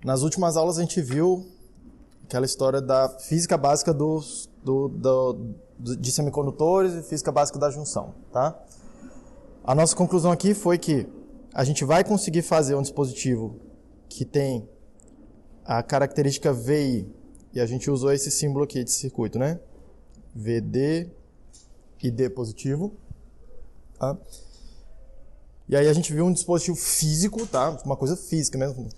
Nas últimas aulas a gente viu aquela história da física básica de semicondutores e física básica da junção, tá? A nossa conclusão aqui foi que a gente vai conseguir fazer um dispositivo que tem a característica VI, e a gente usou esse símbolo aqui de circuito, né? VD e D positivo, tá? E aí a gente viu um dispositivo físico, tá? Uma coisa física mesmo,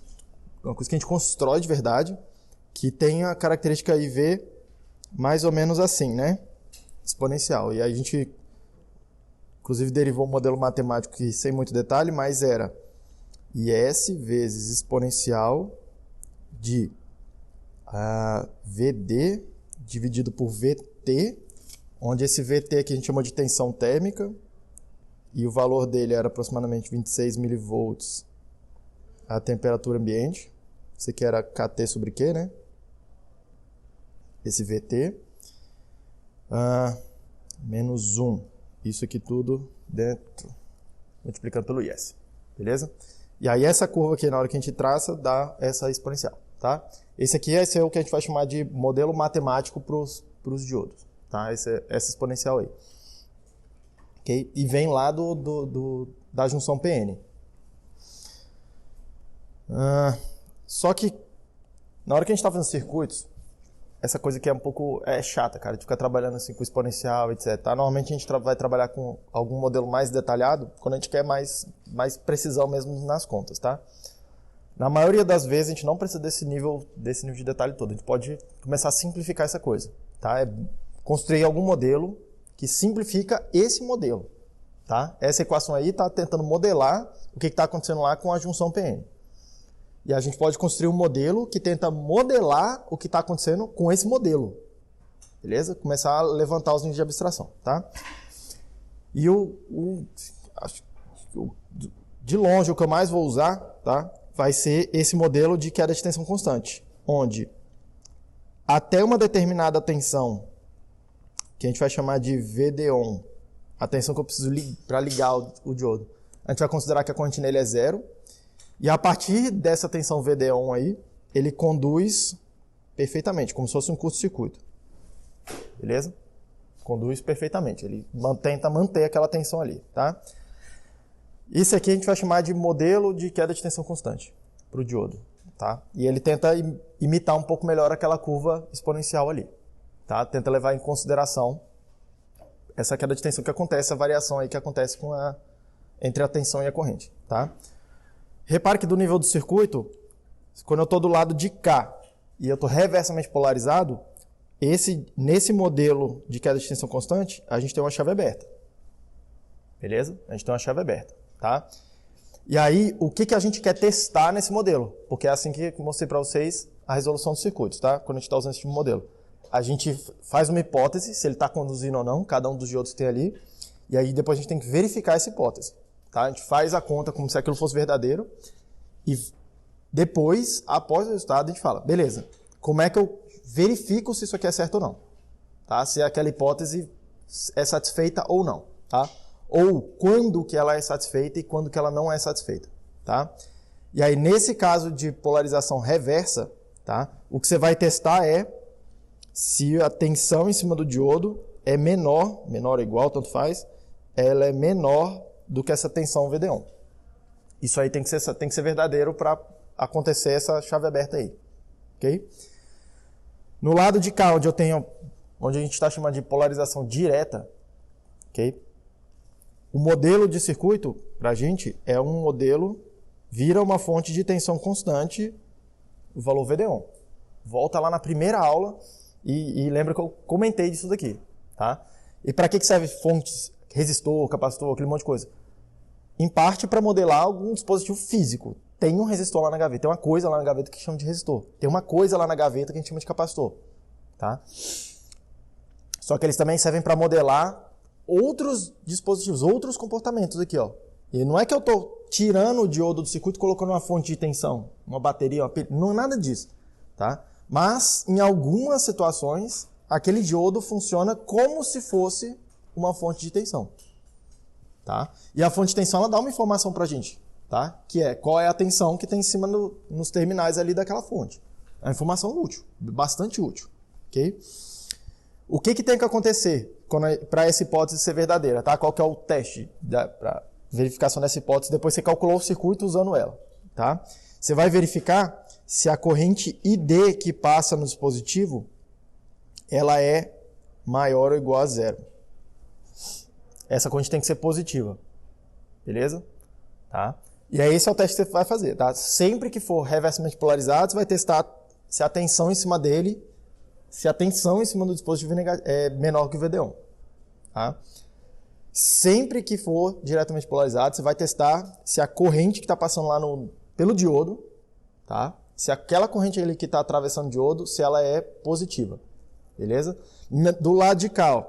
uma coisa que a gente constrói de verdade, que tem a característica IV mais ou menos assim, né? Exponencial. E aí a gente, inclusive, derivou um modelo matemático que, sem muito detalhe, mas era IS vezes exponencial de VD dividido por VT, onde esse VT aqui a gente chamou de tensão térmica, e o valor dele era aproximadamente 26 milivolts a temperatura ambiente. Isso aqui era KT sobre Q, né? Esse VT. Menos 1. Isso aqui tudo dentro, multiplicando pelo IS. Beleza? E aí essa curva aqui, na hora que a gente traça, dá essa exponencial, tá? Esse é o que a gente vai chamar de modelo matemático para os diodos, tá? Essa exponencial aí. Okay? E vem lá da junção PN. Só que, na hora que a gente está fazendo circuitos, essa coisa aqui é um pouco chata, cara, de ficar trabalhando assim com exponencial, etc. Tá? Normalmente a gente vai trabalhar com algum modelo mais detalhado quando a gente quer mais precisão mesmo nas contas, tá? Na maioria das vezes a gente não precisa desse nível de detalhe todo. A gente pode começar a simplificar essa coisa, tá? É construir algum modelo que simplifica esse modelo, tá? Essa equação aí está tentando modelar o que está acontecendo lá com a junção PN. E a gente pode construir um modelo que tenta modelar o que está acontecendo com esse modelo. Beleza? Começar a levantar os níveis de abstração, tá? E de longe, o que eu mais vou usar, tá? Vai ser esse modelo de queda de tensão constante, onde até uma determinada tensão, que a gente vai chamar de VD-ON, a tensão que eu preciso para ligar o diodo, a gente vai considerar que a corrente nele é zero, e a partir dessa tensão VD-ON aí, ele conduz perfeitamente, como se fosse um curto-circuito. Beleza? Conduz perfeitamente, ele tenta manter aquela tensão ali, tá? Isso aqui a gente vai chamar de modelo de queda de tensão constante para o diodo, tá? E ele tenta imitar um pouco melhor aquela curva exponencial ali, tá? Tenta levar em consideração essa queda de tensão que acontece, a variação aí que acontece entre a tensão e a corrente, tá? Repare que do nível do circuito, quando eu estou do lado de cá e eu estou reversamente polarizado, nesse modelo de queda de tensão constante, a gente tem uma chave aberta. Beleza? A gente tem uma chave aberta, tá? E aí, o que a gente quer testar nesse modelo? Porque é assim que eu mostrei para vocês a resolução dos circuitos, tá? Quando a gente está usando esse tipo de modelo. A gente faz uma hipótese, se ele está conduzindo ou não, cada um dos diodos que tem ali, e aí depois a gente tem que verificar essa hipótese. Tá? A gente faz a conta como se aquilo fosse verdadeiro e depois, após o resultado, a gente fala, beleza, como é que eu verifico se isso aqui é certo ou não? Tá? Se aquela hipótese é satisfeita ou não. Tá? Ou quando que ela é satisfeita e quando que ela não é satisfeita. Tá? E aí, nesse caso de polarização reversa, tá? O que você vai testar é se a tensão em cima do diodo é menor ou igual, tanto faz, ela é menor do que essa tensão VD-ON. Isso aí tem que ser verdadeiro para acontecer essa chave aberta aí. Ok? No lado de cá, onde a gente está chamando de polarização direta, ok? O modelo de circuito, para a gente, é um modelo, vira uma fonte de tensão constante, o valor VD-ON. Volta lá na primeira aula e lembra que eu comentei disso daqui. Tá? E para que serve fontes, resistor, capacitor, aquele monte de coisa? Em parte para modelar algum dispositivo físico. Tem um resistor lá na gaveta, tem uma coisa lá na gaveta que chama de resistor. Tem uma coisa lá na gaveta que a gente chama de capacitor. Tá? Só que eles também servem para modelar outros dispositivos, outros comportamentos aqui, ó. E não é que eu estou tirando o diodo do circuito e colocando uma fonte de tensão, uma bateria, uma pilha, não é nada disso. Tá? Mas, em algumas situações, aquele diodo funciona como se fosse uma fonte de tensão. Tá? E a fonte de tensão ela dá uma informação para a gente. tá? Que é qual é a tensão que tem em cima nos terminais ali daquela fonte. É uma informação útil, bastante útil, ok? O que tem que acontecer para essa hipótese ser verdadeira, tá? Qual que é o teste para verificação dessa hipótese depois que você calculou o circuito usando ela, tá? Você vai verificar se a corrente ID que passa no dispositivo ela é maior ou igual a zero. Essa corrente tem que ser positiva, beleza? Tá? E aí esse é o teste que você vai fazer, tá? Sempre que for reversemente polarizado, você vai testar se a tensão em cima dele, se a tensão em cima do dispositivo é menor que o VD1, tá? Sempre que for diretamente polarizado, você vai testar se a corrente que está passando lá pelo diodo, tá? Se aquela corrente ali que está atravessando o diodo, se ela é positiva, beleza? Do lado de cá, ó,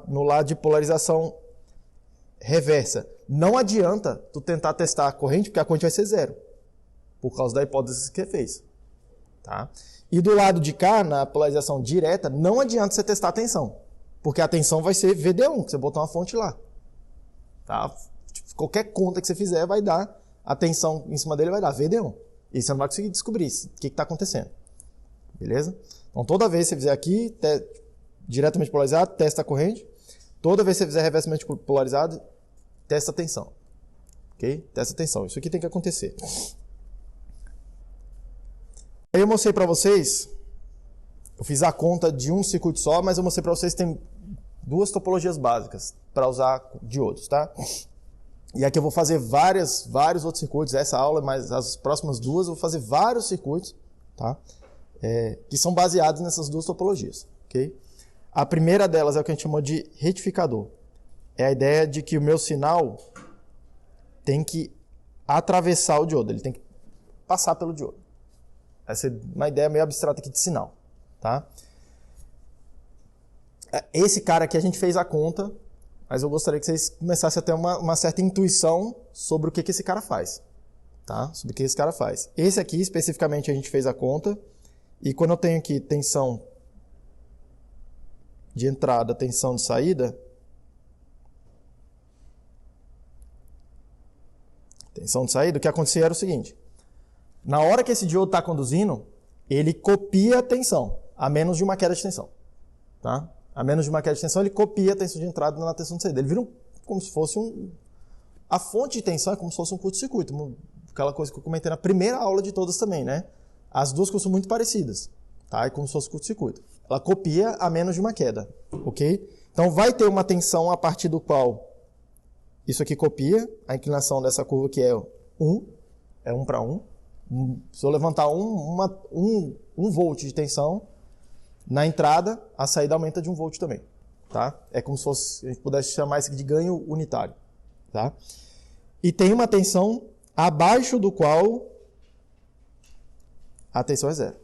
no lado de polarização reversa, não adianta tu tentar testar a corrente, porque a corrente vai ser zero, por causa da hipótese que você fez, tá? E do lado de cá, na polarização direta, não adianta você testar a tensão, porque a tensão vai ser VD1, que você botou uma fonte lá, tá? Tipo, qualquer conta que você fizer vai dar, a tensão em cima dele vai dar VD1, e você não vai conseguir descobrir o que está acontecendo, beleza? Então toda vez que você fizer aqui, diretamente polarizado, testa a corrente, toda vez que você fizer reversemente polarizado, testa a tensão, ok? Testa a tensão, isso aqui tem que acontecer. Aí eu mostrei para vocês, eu fiz a conta de um circuito só, mas eu mostrei para vocês que tem duas topologias básicas para usar diodos, tá? E aqui eu vou fazer vários outros circuitos, essa aula, mas as próximas duas eu vou fazer vários circuitos, tá? Que são baseados nessas duas topologias, ok? A primeira delas é o que a gente chamou de retificador. É a ideia de que o meu sinal tem que atravessar o diodo, ele tem que passar pelo diodo. Essa é uma ideia meio abstrata aqui de sinal, tá? Esse cara aqui a gente fez a conta, mas eu gostaria que vocês começassem a ter uma certa intuição sobre o que esse cara faz, tá? Sobre o que esse cara faz. Esse aqui, especificamente, a gente fez a conta, e quando eu tenho aqui tensão de entrada, tensão de saída, o que acontecia era o seguinte: na hora que esse diodo está conduzindo, ele copia a tensão, a menos de uma queda de tensão, tá? A menos de uma queda de tensão, ele copia a tensão de entrada na tensão de saída. Ele vira como se fosse a fonte de tensão é como se fosse um curto-circuito, aquela coisa que eu comentei na primeira aula de todas também, né? As duas coisas são muito parecidas, tá? É como se fosse curto-circuito. Ela copia a menos de uma queda, ok? Então vai ter uma tensão a partir do qual isso aqui copia, a inclinação dessa curva que é 1, é 1 para 1. Se eu levantar 1 volt de tensão, na entrada, a saída aumenta de 1 volt também, tá? É como se fosse, a gente pudesse chamar isso de ganho unitário, tá? E tem uma tensão abaixo do qual a tensão é zero.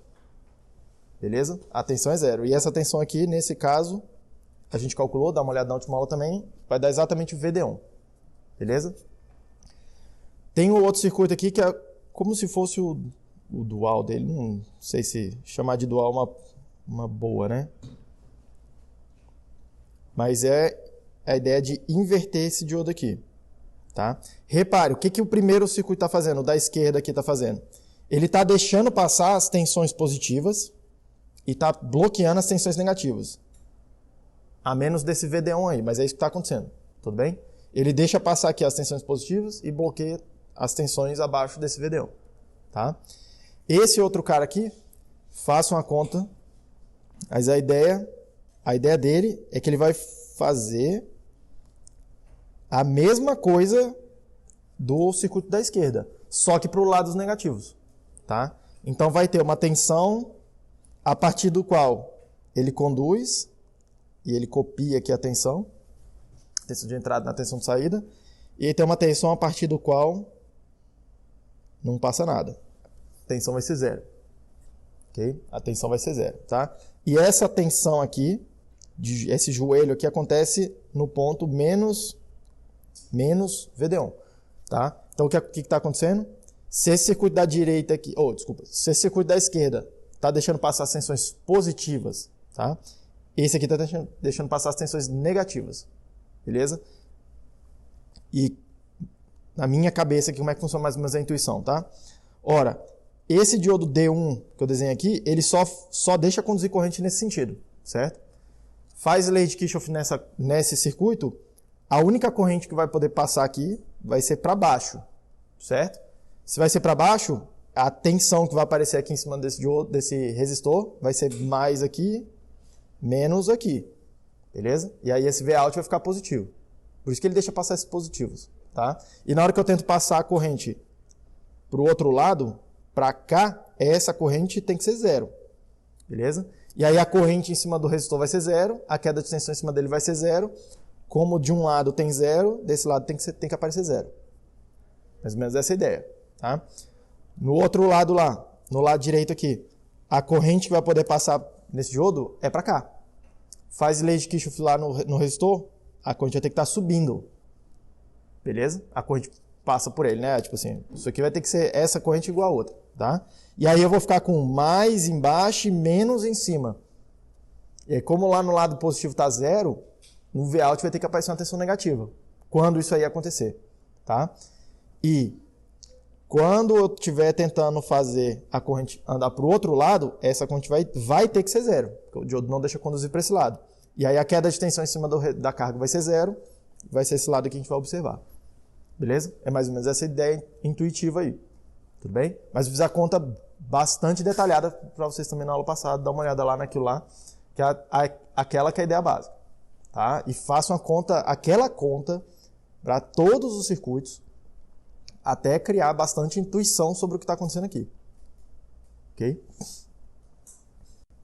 Beleza? A tensão é zero. E essa tensão aqui, nesse caso, a gente calculou, dá uma olhada na última aula também, vai dar exatamente o VD1. Beleza? Tem um outro circuito aqui que é como se fosse o dual dele. Não sei se chamar de dual uma boa, né? Mas é a ideia de inverter esse diodo aqui. Tá? Repare, o que o primeiro circuito está fazendo? O da esquerda aqui está fazendo? Ele está deixando passar as tensões positivas e está bloqueando as tensões negativas. A menos desse VD1 aí, mas é isso que está acontecendo. Tudo bem? Ele deixa passar aqui as tensões positivas e bloqueia as tensões abaixo desse VD1. Tá? Esse outro cara aqui, faça uma conta, mas a ideia dele é que ele vai fazer a mesma coisa do circuito da esquerda, só que para o lado dos negativos. Tá? Então vai ter uma tensão a partir do qual ele conduz e ele copia aqui a tensão de entrada na tensão de saída, e tem uma tensão a partir do qual não passa nada. A tensão vai ser zero. Ok? A tensão vai ser zero. Tá? E essa tensão aqui, esse joelho aqui, acontece no ponto menos VD1. Tá? Então o que está acontecendo? Se esse circuito da direita aqui, se esse circuito da esquerda está deixando passar as tensões positivas, tá? Esse aqui está deixando passar as tensões negativas. Beleza? E na minha cabeça aqui, como é que funciona mais ou menos a intuição, tá? Ora, esse diodo D1 que eu desenho aqui, ele só deixa conduzir corrente nesse sentido, certo? Faz lei de Kirchhoff nesse circuito, a única corrente que vai poder passar aqui vai ser para baixo, certo? Se vai ser para baixo, a tensão que vai aparecer aqui em cima desse resistor vai ser mais aqui, menos aqui, beleza? E aí esse Vout vai ficar positivo. Por isso que ele deixa passar esses positivos, tá? E na hora que eu tento passar a corrente para o outro lado, para cá, essa corrente tem que ser zero, beleza? E aí a corrente em cima do resistor vai ser zero, a queda de tensão em cima dele vai ser zero. Como de um lado tem zero, desse lado tem que aparecer zero. Mais ou menos essa é a ideia, tá? No outro lado lá, no lado direito aqui, a corrente que vai poder passar nesse diodo é para cá. Faz lei de Kirchhoff lá no resistor, a corrente vai ter que estar subindo, beleza? A corrente passa por ele, né? Tipo assim, isso aqui vai ter que ser essa corrente igual a outra, tá? E aí eu vou ficar com mais embaixo e menos em cima. E aí, como lá no lado positivo está zero, no Vout vai ter que aparecer uma tensão negativa, quando isso aí acontecer, tá? E quando eu estiver tentando fazer a corrente andar para o outro lado, essa corrente vai ter que ser zero, porque o diodo não deixa conduzir para esse lado. E aí a queda de tensão em cima da carga vai ser zero, vai ser esse lado aqui que a gente vai observar. Beleza? É mais ou menos essa ideia intuitiva aí. Tudo bem? Mas eu fiz a conta bastante detalhada para vocês também na aula passada, dá uma olhada lá naquilo lá, que é aquela que é a ideia básica. Tá? E faço aquela conta para todos os circuitos, até criar bastante intuição sobre o que está acontecendo aqui. Ok?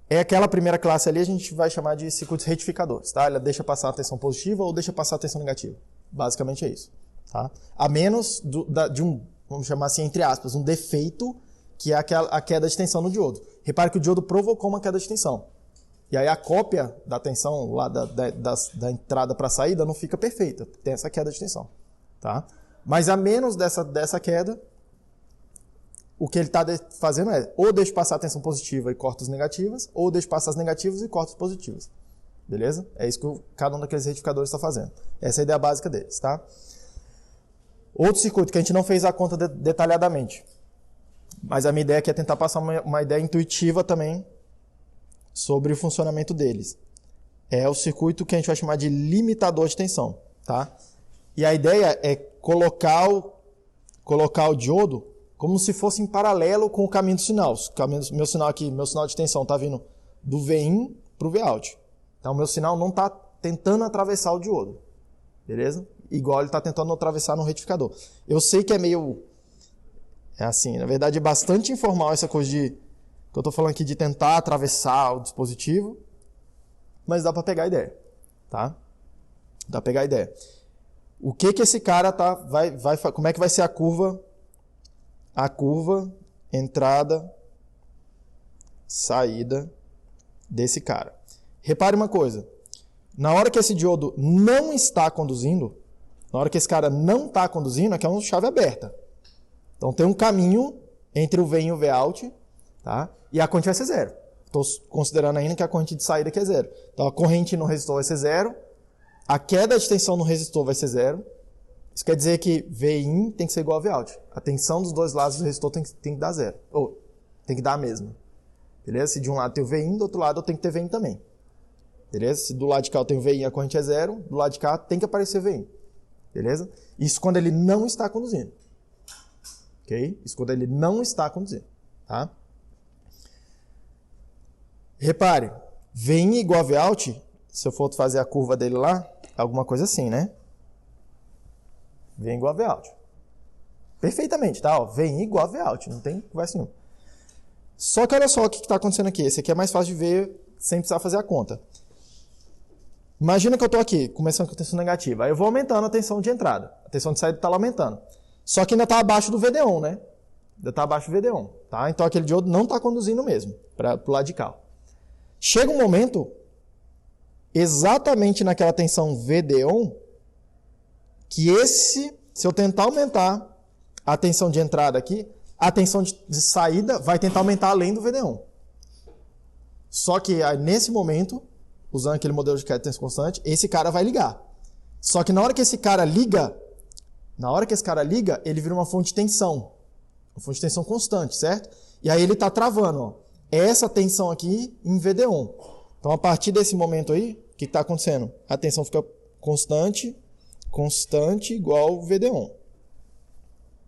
É aquela primeira classe ali, a gente vai chamar de circuitos retificadores. Tá? Ela deixa passar a tensão positiva ou deixa passar a tensão negativa. Basicamente é isso. Tá? A menos de um, vamos chamar assim, entre aspas, um defeito, que é a queda de tensão no diodo. Repare que o diodo provocou uma queda de tensão. E aí a cópia da tensão lá da entrada para a saída não fica perfeita. Tem essa queda de tensão. Tá? Mas a menos dessa queda, o que ele está fazendo é ou deixa passar a tensão positiva e corta as negativas, ou deixa passar as negativas e corta as positivas. Beleza? É isso que cada um daqueles retificadores está fazendo. Essa é a ideia básica deles. Tá? Outro circuito que a gente não fez a conta detalhadamente, mas a minha ideia aqui é tentar passar uma ideia intuitiva também sobre o funcionamento deles. É o circuito que a gente vai chamar de limitador de tensão. Tá? E a ideia é colocar o diodo como se fosse em paralelo com o caminho do sinal. Meu sinal aqui, meu sinal de tensão está vindo do Vin para o Vout. Então, meu sinal não está tentando atravessar o diodo. Beleza? Igual ele está tentando atravessar no retificador. Eu sei que é meio... É assim, na verdade é bastante informal essa coisa que eu estou falando aqui de tentar atravessar o dispositivo, mas dá para pegar a ideia. Tá? Dá para pegar a ideia. O que esse cara como é que vai ser a curva entrada, saída desse cara? Repare uma coisa, na hora que esse diodo não está conduzindo, na hora que esse cara não está conduzindo, aqui é uma chave aberta. Então tem um caminho entre o V e o Vout, tá? E a corrente vai ser zero. Estou considerando ainda que a corrente de saída aqui é zero. Então a corrente no resistor vai ser zero, a queda de tensão no resistor vai ser zero. Isso quer dizer que Vin tem que ser igual a Vout. A tensão dos dois lados do resistor tem que dar zero. Ou tem que dar a mesma. Beleza? Se de um lado tem o Vin, do outro lado eu tenho que ter Vin também. Beleza? Se do lado de cá eu tenho Vin e a corrente é zero, do lado de cá tem que aparecer Vin. Beleza? Isso quando ele não está conduzindo. Ok? Isso quando ele não está conduzindo. Tá? Repare, Vin igual a Vout, se eu for fazer a curva dele lá, alguma coisa assim, né? Vem igual a Vout. Perfeitamente, tá? Ó, vem igual a Vout, não tem conversa nenhuma. Só que olha só o que está acontecendo aqui. Esse aqui é mais fácil de ver sem precisar fazer a conta. Imagina que eu estou aqui, começando com a tensão negativa. Aí eu vou aumentando a tensão de entrada. A tensão de saída está lá aumentando. Só que ainda está abaixo do VD1, né? Ainda está abaixo do VD1. Tá? Então aquele diodo não está conduzindo mesmo para o lado de cá. Chega um momento, exatamente naquela tensão VD1, que se eu tentar aumentar a tensão de entrada aqui, a tensão de saída vai tentar aumentar além do VD1. Só que nesse momento, usando aquele modelo de queda de tensão constante, esse cara vai ligar. Só que na hora que esse cara liga, Na hora que esse cara liga, ele vira uma fonte de tensão. Uma fonte de tensão constante, certo? E aí ele está travando, ó, essa tensão aqui em VD1. Então, a partir desse momento aí, o que está acontecendo? A tensão fica constante igual VD1.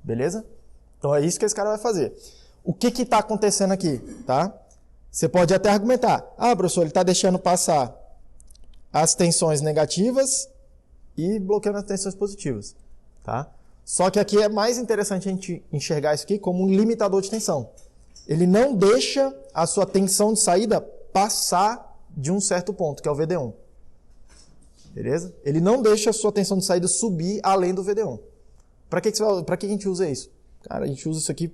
Beleza? Então, é isso que esse cara vai fazer. O que está acontecendo aqui? Tá? Você pode até argumentar. Professor, ele está deixando passar as tensões negativas e bloqueando as tensões positivas. Tá? Só que aqui é mais interessante a gente enxergar isso aqui como um limitador de tensão. Ele não deixa a sua tensão de saída passar de um certo ponto, que é o VD1. Beleza? Ele não deixa a sua tensão de saída subir além do VD1. Para que a gente usa isso? Cara, a gente usa isso aqui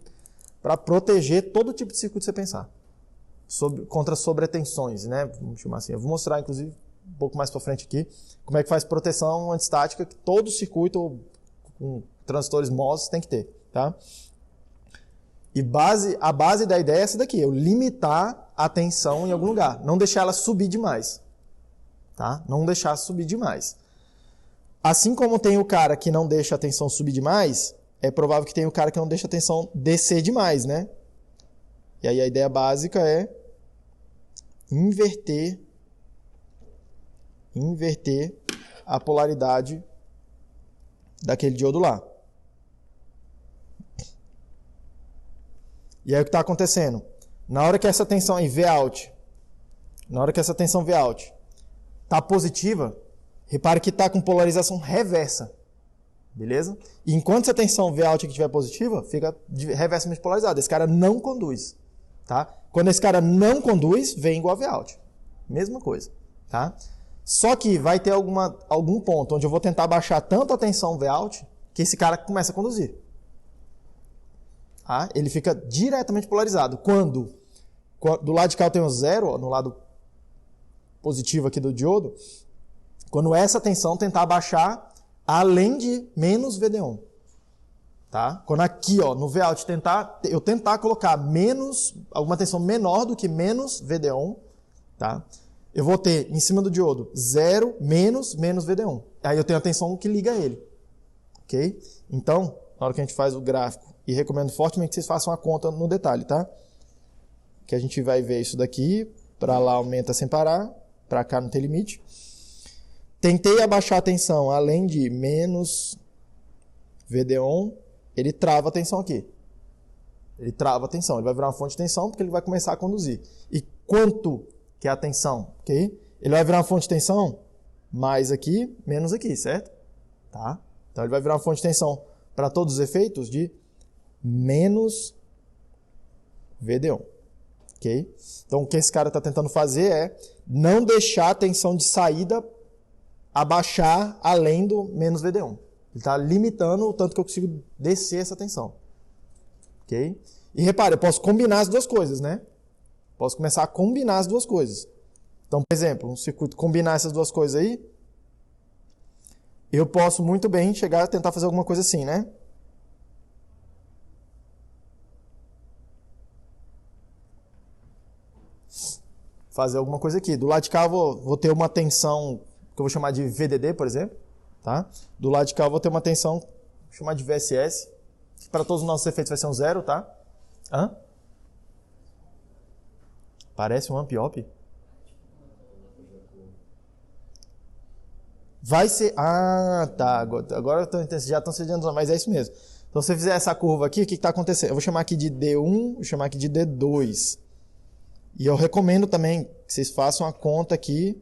para proteger todo tipo de circuito que você pensar. Contra sobretensões, né? Vamos chamar assim. Eu vou mostrar, inclusive, um pouco mais para frente aqui, como é que faz proteção antistática que todo circuito com transistores MOS tem que ter. Tá? E a base da ideia é essa daqui, eu limitar a tensão em algum lugar, não deixar ela subir demais. Tá? Não deixar subir demais. Assim como tem o cara que não deixa a tensão subir demais, é provável que tenha o cara que não deixa a tensão descer demais, né? E aí a ideia básica é inverter a polaridade daquele diodo lá. E aí o que está acontecendo? Na hora que essa tensão aí Vout, está positiva, repare que está com polarização reversa. Beleza? E enquanto essa tensão Vout aqui estiver positiva, fica reversamente polarizada. Esse cara não conduz. Tá? Quando esse cara não conduz, vem igual a Vout. Mesma coisa. Tá? Só que vai ter algum ponto onde eu vou tentar baixar tanto a tensão Vout que esse cara começa a conduzir. Tá? Ele fica diretamente polarizado. Quando do lado de cá eu tenho zero, ó, no lado positivo aqui do diodo, quando essa tensão tentar baixar além de menos VD1. Tá? Quando aqui, ó, no Vout, eu tentar colocar alguma tensão menor do que menos VD1, tá? Eu vou ter em cima do diodo 0 menos VD1. Aí eu tenho a tensão que liga ele. Ok? Então, na hora que a gente faz o gráfico, e recomendo fortemente que vocês façam a conta no detalhe, tá? Que a gente vai ver isso daqui, para lá aumenta sem parar, para cá não tem limite. Tentei abaixar a tensão além de menos VD1, ele trava a tensão aqui. Ele trava a tensão, ele vai virar uma fonte de tensão porque ele vai começar a conduzir. E quanto que é a tensão? Okay? Ele vai virar uma fonte de tensão mais aqui, menos aqui, certo? Tá? Então ele vai virar uma fonte de tensão para todos os efeitos de menos VD1. Okay? Então o que esse cara está tentando fazer é não deixar a tensão de saída abaixar além do menos VD1. Ele está limitando o tanto que eu consigo descer essa tensão. Ok? E repare, eu posso combinar as duas coisas, né? Posso começar a combinar as duas coisas. Então, por exemplo, um circuito combinar essas duas coisas aí, eu posso muito bem chegar a tentar fazer alguma coisa assim, né? Fazer alguma coisa aqui. Do lado de cá eu vou ter uma tensão que eu vou chamar de VDD, por exemplo. Tá? Do lado de cá eu vou ter uma tensão, vou chamar de VSS, que para todos os nossos efeitos vai ser um 0, tá? Hã? Parece um amp-op? Vai ser... Ah, tá. Agora já estão se adiantando, mas é isso mesmo. Então, se você fizer essa curva aqui, o que está acontecendo? Eu vou chamar aqui de D1, vou chamar aqui de D2. E eu recomendo também que vocês façam a conta aqui.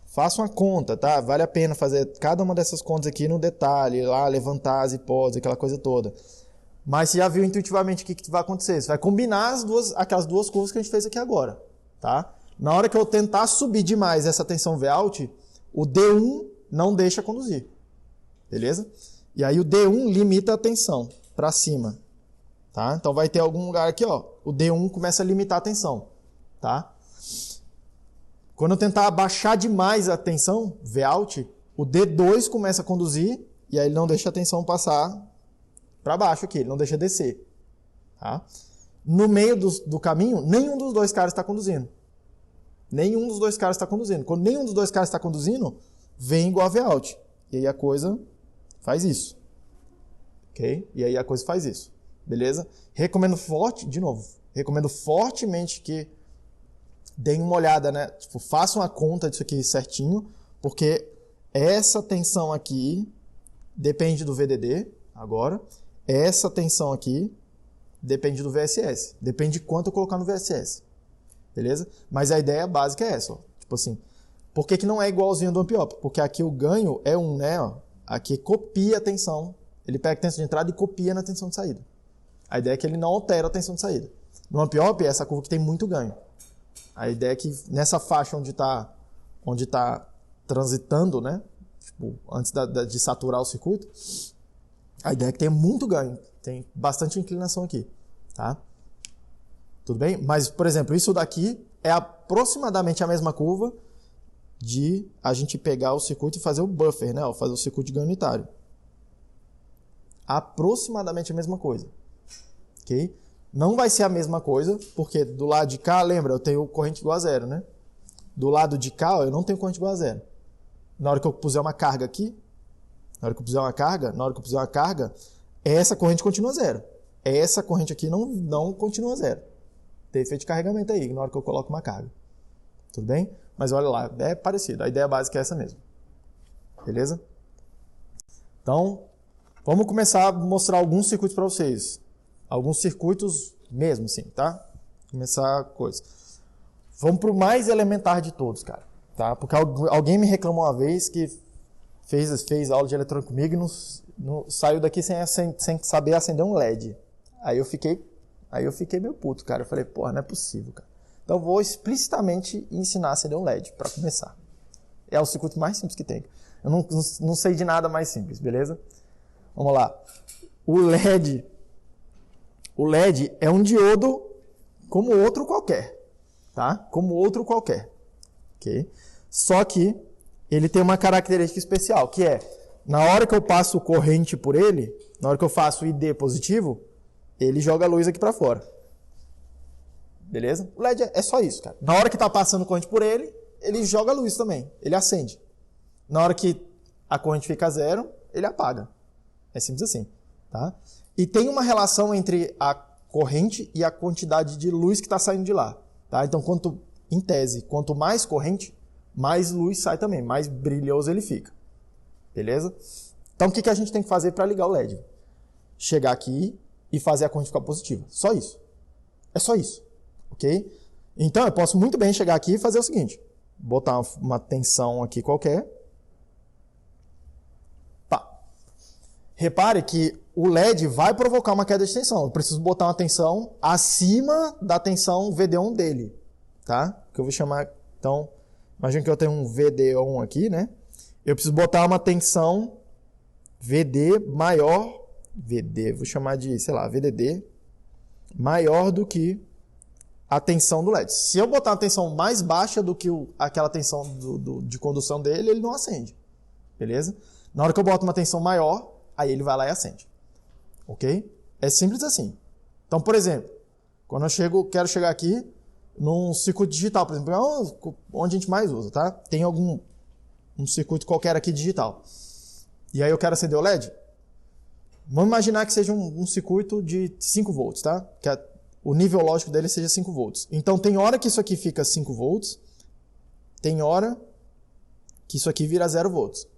Façam a conta, tá? Vale a pena fazer cada uma dessas contas aqui no detalhe, lá levantar as hipóteses, aquela coisa toda. Mas você já viu intuitivamente o que vai acontecer. Você vai combinar aquelas duas curvas que a gente fez aqui agora, tá? Na hora que eu tentar subir demais essa tensão Vout, o D1 não deixa conduzir. Beleza? E aí o D1 limita a tensão para cima. Tá? Então vai ter algum lugar aqui, ó. O D1 começa a limitar a tensão. Tá? Quando eu tentar abaixar demais a tensão, Vout, o D2 começa a conduzir e aí ele não deixa a tensão passar para baixo aqui, ele não deixa descer. Tá? No meio do caminho, nenhum dos dois caras está conduzindo. Nenhum dos dois caras está conduzindo. Quando nenhum dos dois caras está conduzindo, vem igual a Vout. E aí a coisa faz isso. Ok? E aí a coisa faz isso. Beleza? Recomendo fortemente que deem uma olhada, né? Tipo, façam a conta disso aqui certinho, porque essa tensão aqui depende do VDD, agora. Essa tensão aqui depende do VSS. Depende de quanto eu colocar no VSS. Beleza? Mas a ideia básica é essa, ó. Tipo assim, por que não é igualzinho do amp-op? Porque aqui o ganho é 1, né? Ó. Aqui copia a tensão. Ele pega a tensão de entrada e copia na tensão de saída. A ideia é que ele não altera a tensão de saída. No amp-op é essa curva que tem muito ganho. A ideia é que nessa faixa onde tá transitando, né? Tipo, antes de saturar o circuito, a ideia é que tenha muito ganho. Tem bastante inclinação aqui, tá? Tudo bem? Mas, por exemplo, isso daqui é aproximadamente a mesma curva de a gente pegar o circuito e fazer o buffer, né? Ou fazer o circuito de ganho unitário. Aproximadamente a mesma coisa. Ok? Não vai ser a mesma coisa, porque do lado de cá, lembra, eu tenho corrente igual a zero, né? Do lado de cá, ó, eu não tenho corrente igual a zero. Na hora que eu puser uma carga aqui, na hora que eu puser uma carga, essa corrente continua zero. Essa corrente aqui não continua zero. Tem efeito de carregamento aí, na hora que eu coloco uma carga. Tudo bem? Mas olha lá, é parecido. A ideia básica é essa mesmo. Beleza? Então, vamos começar a mostrar alguns circuitos para vocês. Alguns circuitos mesmo, assim, tá? Começar a coisa. Vamos para o mais elementar de todos, cara. Tá? Porque alguém me reclamou uma vez que fez aula de eletrônica comigo e saiu daqui sem saber acender um LED. Aí eu fiquei meio puto, cara. Eu falei, porra, não é possível, cara. Então eu vou explicitamente ensinar a acender um LED, para começar. É o circuito mais simples que tem. Eu não sei de nada mais simples, beleza? Vamos lá. O LED é um diodo como outro qualquer, tá? Como outro qualquer, ok? Só que ele tem uma característica especial, que é, na hora que eu passo corrente por ele, na hora que eu faço ID positivo, ele joga a luz aqui para fora. Beleza? O LED é só isso, cara. Na hora que está passando corrente por ele, ele joga a luz também, ele acende. Na hora que a corrente fica zero, ele apaga. É simples assim, tá? E tem uma relação entre a corrente e a quantidade de luz que está saindo de lá, tá? Então, em tese, quanto mais corrente, mais luz sai também, mais brilhoso ele fica. Beleza? Então, o que a gente tem que fazer para ligar o LED? Chegar aqui e fazer a corrente ficar positiva. Só isso. É só isso. Ok? Então, eu posso muito bem chegar aqui e fazer o seguinte. Botar uma tensão aqui qualquer. Pá. Repare que o LED vai provocar uma queda de tensão. Eu preciso botar uma tensão acima da tensão VD1 dele. Tá? Que eu vou chamar... Então, imagina que eu tenho um VD1 aqui, né? Eu preciso botar uma tensão VD maior... vou chamar de, sei lá, VDD, maior do que a tensão do LED. Se eu botar uma tensão mais baixa do que aquela tensão de condução dele, ele não acende. Beleza? Na hora que eu boto uma tensão maior, aí ele vai lá e acende. Ok? É simples assim. Então, por exemplo, quando eu quero chegar aqui num circuito digital, por exemplo, onde a gente mais usa, tá? Tem um circuito qualquer aqui digital. E aí eu quero acender o LED. Vamos imaginar que seja um circuito de 5 volts, tá? Que o nível lógico dele seja 5 volts. Então, tem hora que isso aqui fica 5 volts, tem hora que isso aqui vira 0 volts.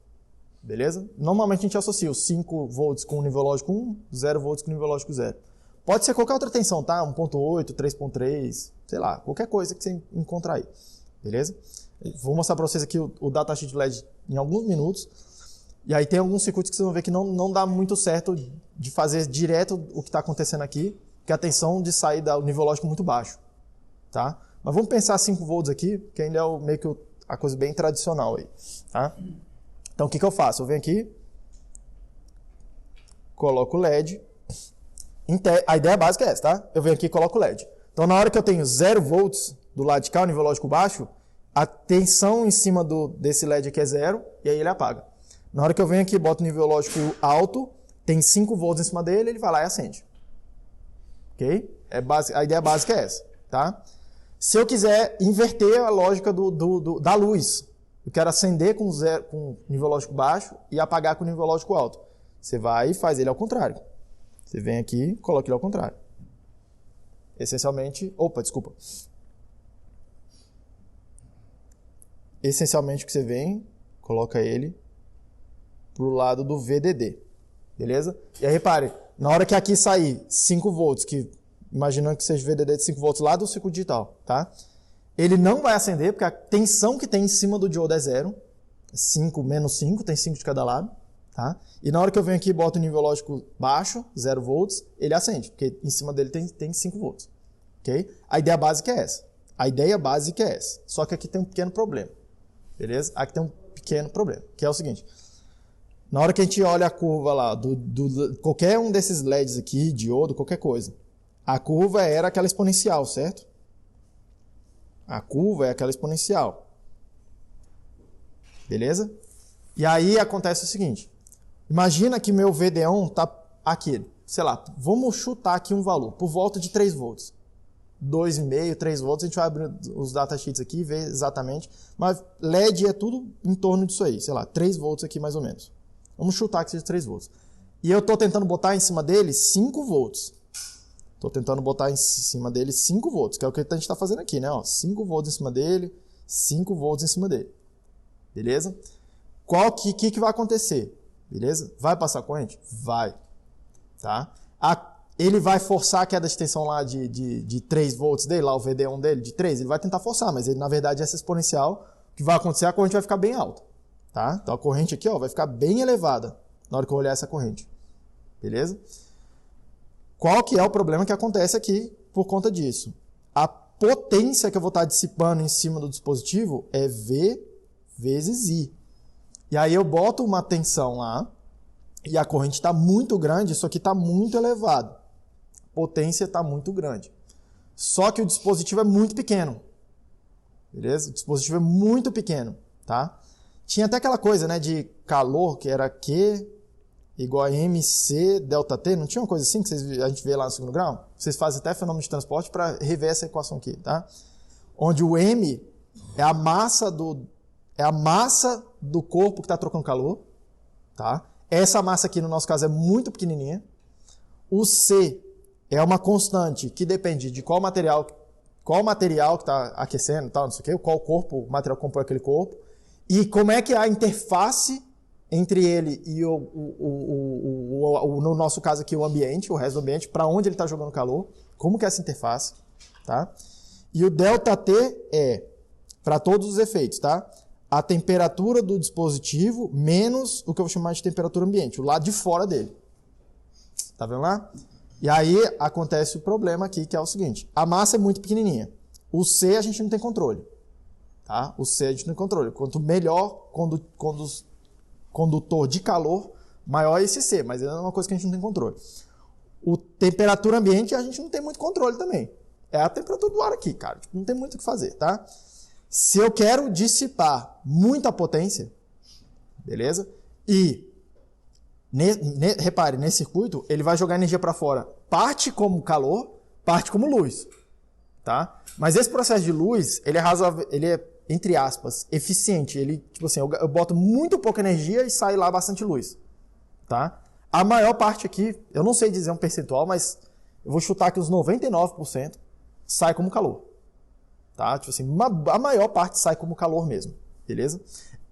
Beleza? Normalmente a gente associa os 5 volts com o nível lógico 1, 0 volts com o nível lógico 0. Pode ser qualquer outra tensão, tá? 1.8, 3.3, sei lá, qualquer coisa que você encontrar aí. Beleza? Vou mostrar para vocês aqui o datasheet LED em alguns minutos. E aí tem alguns circuitos que vocês vão ver que não dá muito certo de fazer direto o que está acontecendo aqui, que a tensão de saída, o nível lógico muito baixo. Tá? Mas vamos pensar 5 volts aqui, que ainda é meio que a coisa bem tradicional aí. Tá? Então o que eu faço? Eu venho aqui, coloco o LED. A ideia básica é essa, tá? Eu venho aqui e coloco o LED. Então na hora que eu tenho 0 volts do lado de cá, o nível lógico baixo, a tensão em cima desse LED aqui é 0, e aí ele apaga. Na hora que eu venho aqui e boto o nível lógico alto, tem 5 volts em cima dele, ele vai lá e acende. Ok? A ideia básica é essa. Tá? Se eu quiser inverter a lógica da luz, eu quero acender com nível lógico baixo e apagar com nível lógico alto. Você vai e faz ele ao contrário. Você vem aqui e coloca ele ao contrário. Essencialmente... Opa, desculpa. Essencialmente o que você vem, coloca ele pro lado do VDD. Beleza? E aí, repare, na hora que aqui sair 5 volts, que imaginando que seja VDD de 5 volts lá do ciclo digital, tá? Ele não vai acender, porque a tensão que tem em cima do diodo é 0. 5 menos 5, tem 5 de cada lado. Tá? E na hora que eu venho aqui e boto o nível lógico baixo, 0 volts, ele acende, porque em cima dele tem 5 volts. Okay? A ideia básica é essa. A ideia básica é essa. Só que aqui tem um pequeno problema. Beleza? Aqui tem um pequeno problema, que é o seguinte. Na hora que a gente olha a curva lá, qualquer um desses LEDs aqui, diodo, qualquer coisa, a curva era aquela exponencial, certo? A curva é aquela exponencial. Beleza? E aí acontece o seguinte. Imagina que meu VD1 está aqui, sei lá, vamos chutar aqui um valor, por volta de 3 volts. 2,5, 3 volts, a gente vai abrir os datasheets aqui e ver exatamente, mas LED é tudo em torno disso aí, sei lá, 3 volts aqui mais ou menos. Vamos chutar que seja 3 volts. E eu estou tentando botar em cima dele 5 volts. Estou tentando botar em cima dele 5 volts, que é o que a gente está fazendo aqui, né? Ó, 5 volts em cima dele, 5 volts em cima dele. Beleza? O que vai acontecer? Beleza? Vai passar corrente? Vai. Tá? Ele vai forçar a queda de tensão lá de 3 volts dele, lá o VD1 dele, de 3, ele vai tentar forçar, mas ele, na verdade, essa exponencial, o que vai acontecer, a corrente vai ficar bem alta. Tá? Então a corrente aqui, ó, vai ficar bem elevada na hora que eu olhar essa corrente. Beleza? Qual que é o problema que acontece aqui por conta disso? A potência que eu vou estar dissipando em cima do dispositivo é V vezes I. E aí eu boto uma tensão lá e a corrente está muito grande, isso aqui está muito elevado. A potência está muito grande. Só que o dispositivo é muito pequeno. Beleza? O dispositivo é muito pequeno, tá? Tinha até aquela coisa, né, de calor, que era Q igual a MC delta T, não tinha uma coisa assim que a gente vê lá no segundo grau? Vocês fazem até fenômeno de transporte para rever essa equação aqui, tá? Onde o M é a massa do corpo que está trocando calor, tá? Essa massa aqui, no nosso caso, é muito pequenininha. O C é uma constante que depende de qual material que está aquecendo, tal, não sei o quê, qual corpo, o material que compõe aquele corpo, e como é que é a interface entre ele e no nosso caso aqui, o ambiente, o resto do ambiente, para onde ele está jogando calor, como que é essa interface, tá? E o ΔT é, para todos os efeitos, tá? A temperatura do dispositivo menos o que eu vou chamar de temperatura ambiente, o lado de fora dele. Tá vendo lá? E aí acontece o problema aqui, que é o seguinte, a massa é muito pequenininha. O C a gente não tem controle. Tá? O C a gente não tem controle. Quanto melhor condutor de calor, maior é esse C, mas é uma coisa que a gente não tem controle. O temperatura ambiente a gente não tem muito controle também. É a temperatura do ar aqui, cara. Não tem muito o que fazer, tá? Se eu quero dissipar muita potência, beleza? E, repare, nesse circuito, ele vai jogar energia para fora, parte como calor, parte como luz, tá? Mas esse processo de luz, ele é razoável, ele é, entre aspas, eficiente. Ele, tipo assim, eu boto muito pouca energia e sai lá bastante luz, tá? A maior parte aqui, eu não sei dizer um percentual, mas eu vou chutar que os 99% sai como calor. Tá? Tipo assim, a maior parte sai como calor mesmo, beleza?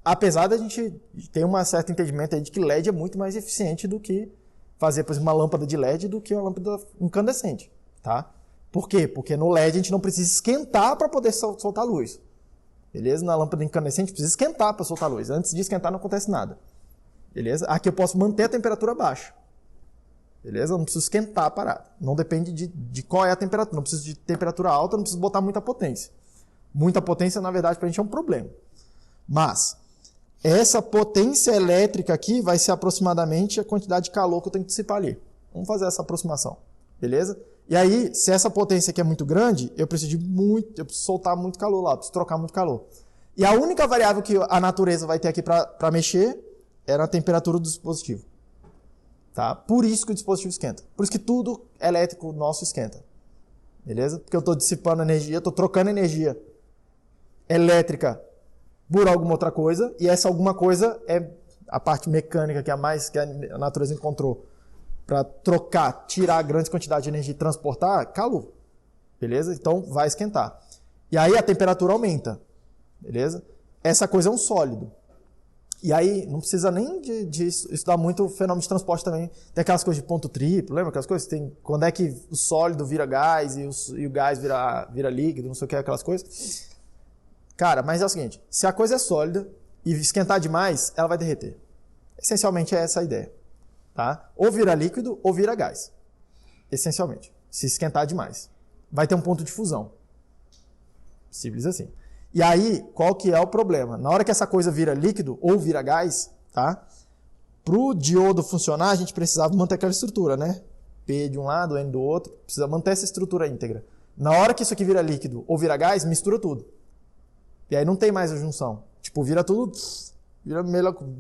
Apesar da gente ter um certo entendimento aí de que LED é muito mais eficiente do que fazer, por exemplo, uma lâmpada de LED do que uma lâmpada incandescente, tá? Por quê? Porque no LED a gente não precisa esquentar para poder soltar luz, beleza? Na lâmpada incandescente a gente precisa esquentar para soltar luz. Antes de esquentar não acontece nada, beleza? Aqui eu posso manter a temperatura baixa, beleza? Eu não preciso esquentar a parada. Não depende de qual é a temperatura. Não preciso de temperatura alta, não preciso botar muita potência. Muita potência, na verdade, para a gente é um problema. Mas, essa potência elétrica aqui vai ser aproximadamente a quantidade de calor que eu tenho que dissipar ali. Vamos fazer essa aproximação, beleza? E aí, se essa potência aqui é muito grande, eu preciso soltar muito calor lá, preciso trocar muito calor. E a única variável que a natureza vai ter aqui para mexer é na temperatura do dispositivo. Tá? Por isso que o dispositivo esquenta. Por isso que tudo elétrico nosso esquenta. Beleza? Porque eu estou dissipando energia, estou trocando energia elétrica por alguma outra coisa, e essa alguma coisa é a parte mecânica que a natureza encontrou para trocar, tirar grandes quantidades de energia e transportar, calor. Beleza? Então vai esquentar. E aí a temperatura aumenta. Beleza? Essa coisa é um sólido. E aí não precisa nem de estudar muito o fenômeno de transporte também. Tem aquelas coisas de ponto triplo, lembra aquelas coisas? Tem, quando é que o sólido vira gás e o gás vira líquido, não sei o que, aquelas coisas. Cara, mas é o seguinte, se a coisa é sólida e esquentar demais, ela vai derreter. Essencialmente é essa a ideia. Tá? Ou vira líquido ou vira gás. Essencialmente. Se esquentar demais. Vai ter um ponto de fusão. Simples assim. E aí, qual que é o problema? Na hora que essa coisa vira líquido ou vira gás, tá? Para o diodo funcionar, a gente precisava manter aquela estrutura, né? P de um lado, N do outro. Precisa manter essa estrutura íntegra. Na hora que isso aqui vira líquido ou vira gás, mistura tudo. E aí não tem mais a junção. Tipo, vira tudo,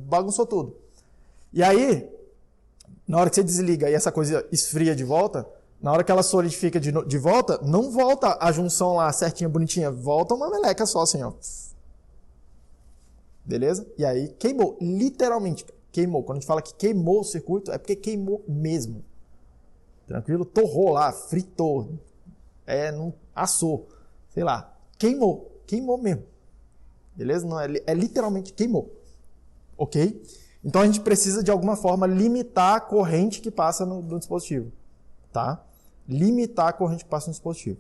bagunçou tudo. E aí, na hora que você desliga e essa coisa esfria de volta, na hora que ela solidifica de volta, não volta a junção lá certinha, bonitinha. Volta uma meleca só assim, ó. Beleza? E aí queimou. Literalmente queimou. Quando a gente fala que queimou o circuito, é porque queimou mesmo. Tranquilo? Torrou lá, fritou. Não assou. Sei lá. Queimou. Queimou mesmo. Beleza? Não, é literalmente queimou. Ok? Então a gente precisa de alguma forma limitar a corrente que passa no dispositivo. Tá? Limitar a corrente que passa no dispositivo.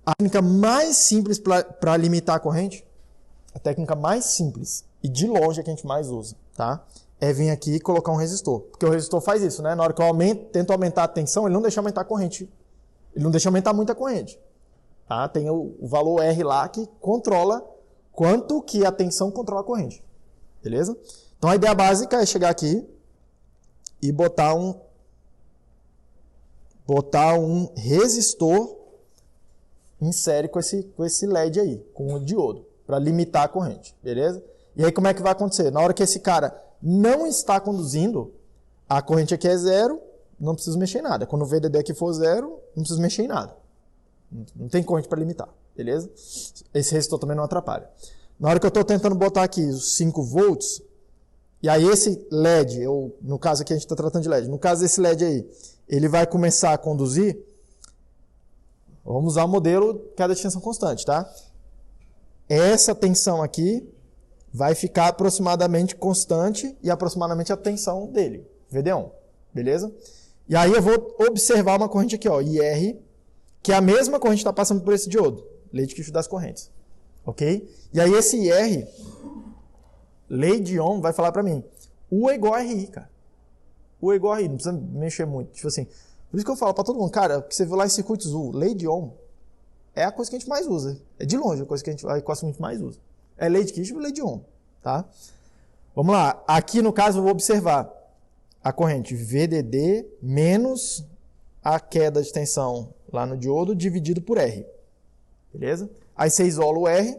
A técnica mais simples para limitar a corrente, a técnica mais simples e de longe é que a gente mais usa, tá? É vir aqui e colocar um resistor. Porque o resistor faz isso, né? Na hora que eu tento aumentar a tensão, ele não deixa aumentar a corrente. Ele não deixa aumentar muito a corrente. Tá? Tem o valor R lá que controla quanto que a tensão controla a corrente. Beleza? Então a ideia básica é chegar aqui e botar um resistor em série com esse LED aí, com o diodo, para limitar a corrente, beleza? E aí como é que vai acontecer? Na hora que esse cara não está conduzindo, a corrente aqui é zero, não preciso mexer em nada. Quando o VDD aqui for zero, não preciso mexer em nada. Não tem corrente para limitar, beleza? Esse resistor também não atrapalha. Na hora que eu estou tentando botar aqui os 5 volts, e aí esse LED, no caso aqui a gente está tratando de LED, no caso desse LED aí, ele vai começar a conduzir, vamos usar o modelo queda de tensão constante, tá? Essa tensão aqui vai ficar aproximadamente constante e aproximadamente a tensão dele, VD1, beleza? E aí eu vou observar uma corrente aqui, ó, IR, que é a mesma corrente que está passando por esse diodo, lei de Kirchhoff das correntes, ok? E aí esse IR, lei de Ohm, vai falar para mim, U é igual a RI, cara. U é igual a RI, não precisa mexer muito. Tipo assim, por isso que eu falo para todo mundo, cara, que você viu lá em circuitos U, lei de Ohm, é a coisa que a gente mais usa. É de longe a coisa que a gente mais usa. É lei de Kirchhoff e lei de Ohm, tá? Vamos lá, aqui no caso eu vou observar a corrente VDD menos a queda de tensão lá no diodo dividido por R. Beleza? Aí você isola o R,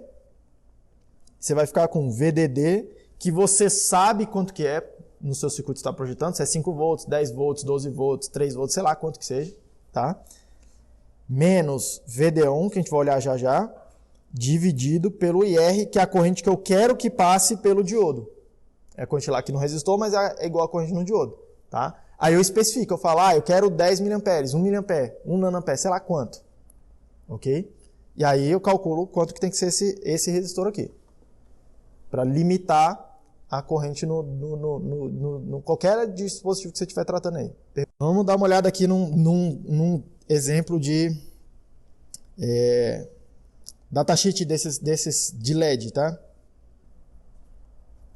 você vai ficar com VDD, que você sabe quanto que é no seu circuito está projetando, se é 5 volts, 10 volts, 12 volts, 3 volts, sei lá quanto que seja, tá? Menos VD1, que a gente vai olhar já já, dividido pelo IR, que é a corrente que eu quero que passe pelo diodo. É a corrente lá aqui no resistor, mas é igual a corrente no diodo, tá? Aí eu especifico, eu falo, eu quero 10 mA, 1 mA, 1 nA, sei lá quanto. Ok? E aí eu calculo quanto que tem que ser esse resistor aqui. Para limitar a corrente no qualquer dispositivo que você estiver tratando aí. Vamos dar uma olhada aqui num exemplo de datasheet desses de LED, tá?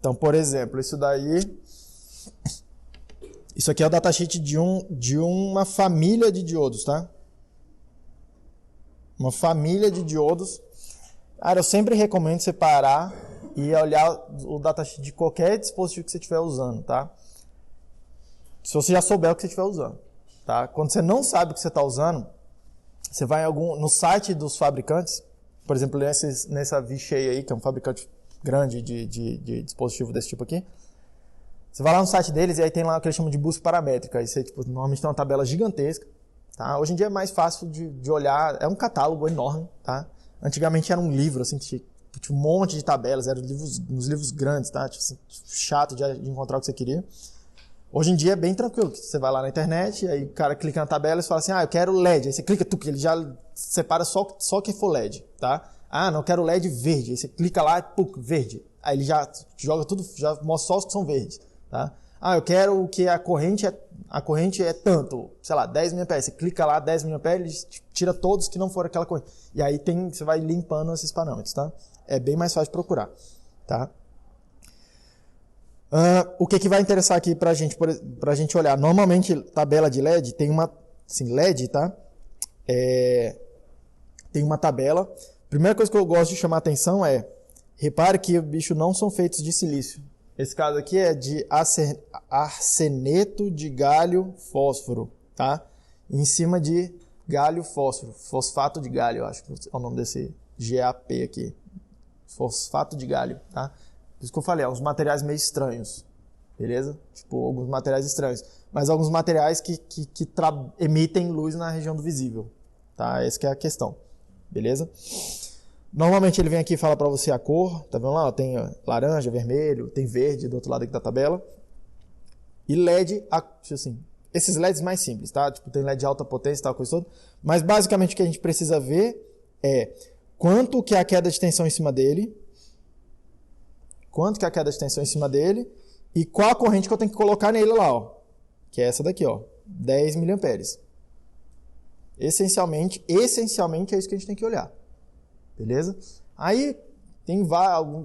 Então, por exemplo, isso aqui é o datasheet de uma família de diodos, tá? Uma família de diodos. Cara, eu sempre recomendo separar e olhar o datasheet de qualquer dispositivo que você estiver usando, tá? Se você já souber o que você estiver usando, tá? Quando você não sabe o que você está usando, você vai no site dos fabricantes, por exemplo, nessa Vishay aí, que é um fabricante grande de dispositivo desse tipo aqui, você vai lá no site deles e aí tem lá o que eles chamam de busca paramétrica. Aí você, normalmente tem uma tabela gigantesca, tá? Hoje em dia é mais fácil de olhar, é um catálogo enorme, tá? Antigamente era um livro, assim, que tinha um monte de tabelas, eram nos livros grandes, tá? Tipo assim, chato de encontrar o que você queria. Hoje em dia é bem tranquilo, você vai lá na internet, aí o cara clica na tabela e fala assim, eu quero LED, aí você clica, ele já separa só que for LED, tá? Não, eu quero LED verde, aí você clica lá, verde, aí ele já joga tudo, já mostra só os que são verdes, tá? Eu quero que a corrente é tanto, sei lá, 10 mA, você clica lá, 10 mA, ele tira todos que não forem aquela corrente, e aí você vai limpando esses parâmetros, tá? É bem mais fácil de procurar, tá? O que vai interessar aqui pra gente olhar? Normalmente, tabela de LED tem uma... Assim, LED, tá? Tem uma tabela. Primeira coisa que eu gosto de chamar a atenção é... Repare que os bichos não são feitos de silício. Esse caso aqui é de arseneto de galho fósforo, tá? Em cima de galho fósforo. Fosfato de galho, eu acho que é o nome desse GAP aqui. Fosfato de galho, tá? Por isso que eu falei, alguns materiais meio estranhos, beleza? Tipo, alguns materiais estranhos. Mas alguns materiais que emitem luz na região do visível, tá? Essa que é a questão, beleza? Normalmente ele vem aqui e fala para você a cor, tá vendo lá? Tem laranja, vermelho, tem verde do outro lado aqui da tabela. E LED, assim, esses LEDs mais simples, tá? Tipo, tem LED de alta potência e tal, coisa toda. Mas basicamente o que a gente precisa ver é quanto que é a queda de tensão em cima dele, quanto que é a queda de tensão em cima dele e qual a corrente que eu tenho que colocar nele lá, ó, que é essa daqui, ó, 10 mA. Essencialmente é isso que a gente tem que olhar, beleza? Aí tem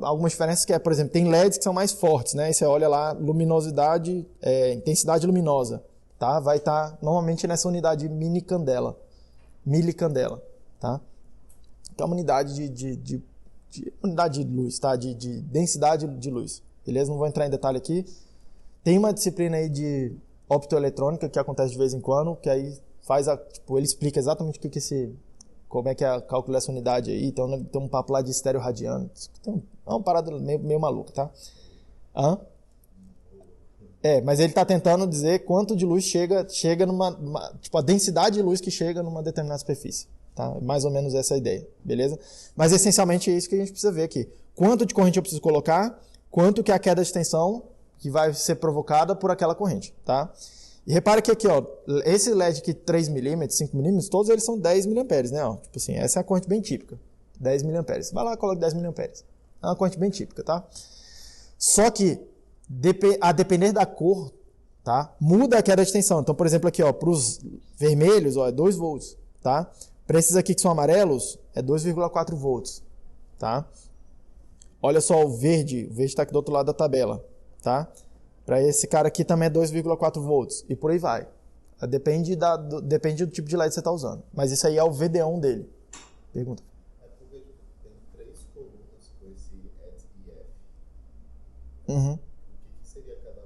algumas diferenças que por exemplo, tem LEDs que são mais fortes, né? Aí você olha lá, luminosidade, intensidade luminosa, tá? Vai estar normalmente nessa unidade milicandela, tá? Que é uma unidade unidade de luz, tá? De densidade de luz. Beleza? Não vou entrar em detalhe aqui. Tem uma disciplina aí de optoeletrônica que acontece de vez em quando, que aí ele explica exatamente como é que é a cálculo dessa unidade aí. Tem um papo lá de estéreo radiano. É uma parada meio maluca, tá? Mas ele está tentando dizer quanto de luz chega tipo, a densidade de luz que chega numa determinada superfície. Tá? Mais ou menos essa a ideia, beleza? Mas essencialmente é isso que a gente precisa ver aqui. Quanto de corrente eu preciso colocar, quanto que é a queda de tensão que vai ser provocada por aquela corrente, tá? E repare que aqui, ó, esse LED aqui 3 mm, 5 mm, todos eles são 10 mA, né? Ó, tipo assim, essa é a corrente bem típica, 10 mA. Vai lá e coloca 10 mA. É uma corrente bem típica, tá? Só que, a depender da cor, tá? Muda a queda de tensão. Então, por exemplo, aqui, ó, para os vermelhos, ó, é 2 volts, tá? Para esses aqui que são amarelos, é 2,4 volts, tá? Olha só o verde está aqui do outro lado da tabela, tá? Para esse cara aqui também é 2,4 volts, e por aí vai. Depende do tipo de LED que você está usando. Mas isso aí é o VD1 dele. Pergunta. É porque tem 3 colunas com esse ET e F. Uhum. O que seria cada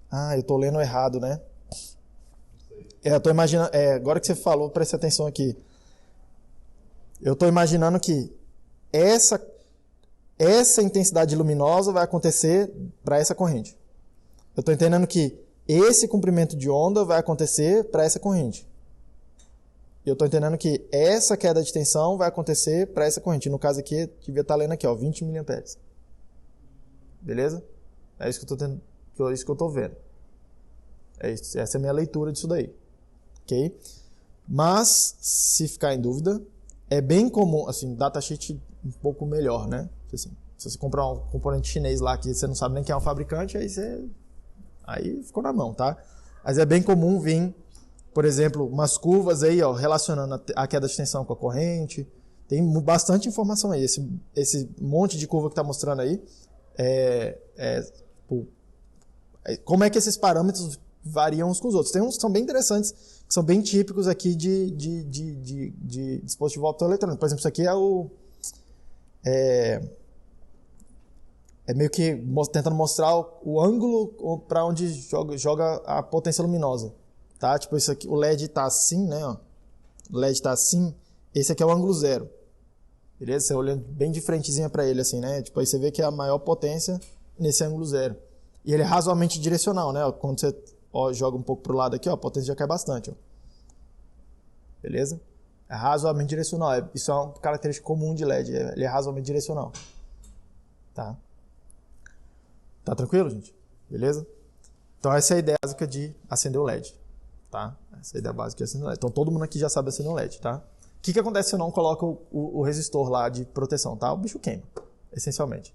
uma? Eu tô lendo errado, né? Eu tô imaginando, agora que você falou, preste atenção aqui. Eu tô imaginando que essa intensidade luminosa vai acontecer para essa corrente. Eu tô entendendo que esse comprimento de onda vai acontecer para essa corrente. Eu tô entendendo que essa queda de tensão vai acontecer para essa corrente. No caso aqui, eu devia estar lendo aqui, ó, 20 mA. Beleza? É isso que eu tô vendo. Essa é a minha leitura disso daí. Ok? Mas, se ficar em dúvida, é bem comum, assim, datasheet um pouco melhor, né? Assim, se você comprar um componente chinês lá que você não sabe nem quem é o fabricante, aí ficou na mão, tá? Mas é bem comum vir, por exemplo, umas curvas aí, ó, relacionando a queda de tensão com a corrente. Tem bastante informação aí. Esse monte de curva que está mostrando aí, como é que esses parâmetros variam uns com os outros. Tem uns que são bem interessantes, que são bem típicos aqui de dispositivo optoeletrônico. Por exemplo, isso aqui é meio que tentando mostrar o ângulo para onde joga a potência luminosa. Tá? Tipo, isso aqui, o LED está assim, né? Ó. O LED está assim, esse aqui é o ângulo zero. Beleza? Você olhando bem de frentezinha para ele, assim, né? Tipo, aí você vê que é a maior potência nesse ângulo zero. E ele é razoavelmente direcional, né? Quando você joga um pouco pro lado aqui, ó, a potência já cai bastante, ó. Beleza? É razoavelmente direcional. Isso é uma característica comum de LED. Ele é razoavelmente direcional. Tá? Tá tranquilo, gente? Beleza? Então essa é a ideia básica de acender o LED. Tá? Essa é a ideia básica de acender o LED. Então todo mundo aqui já sabe acender o LED, tá? O que acontece se eu não coloco o resistor lá de proteção, tá? O bicho queima, essencialmente.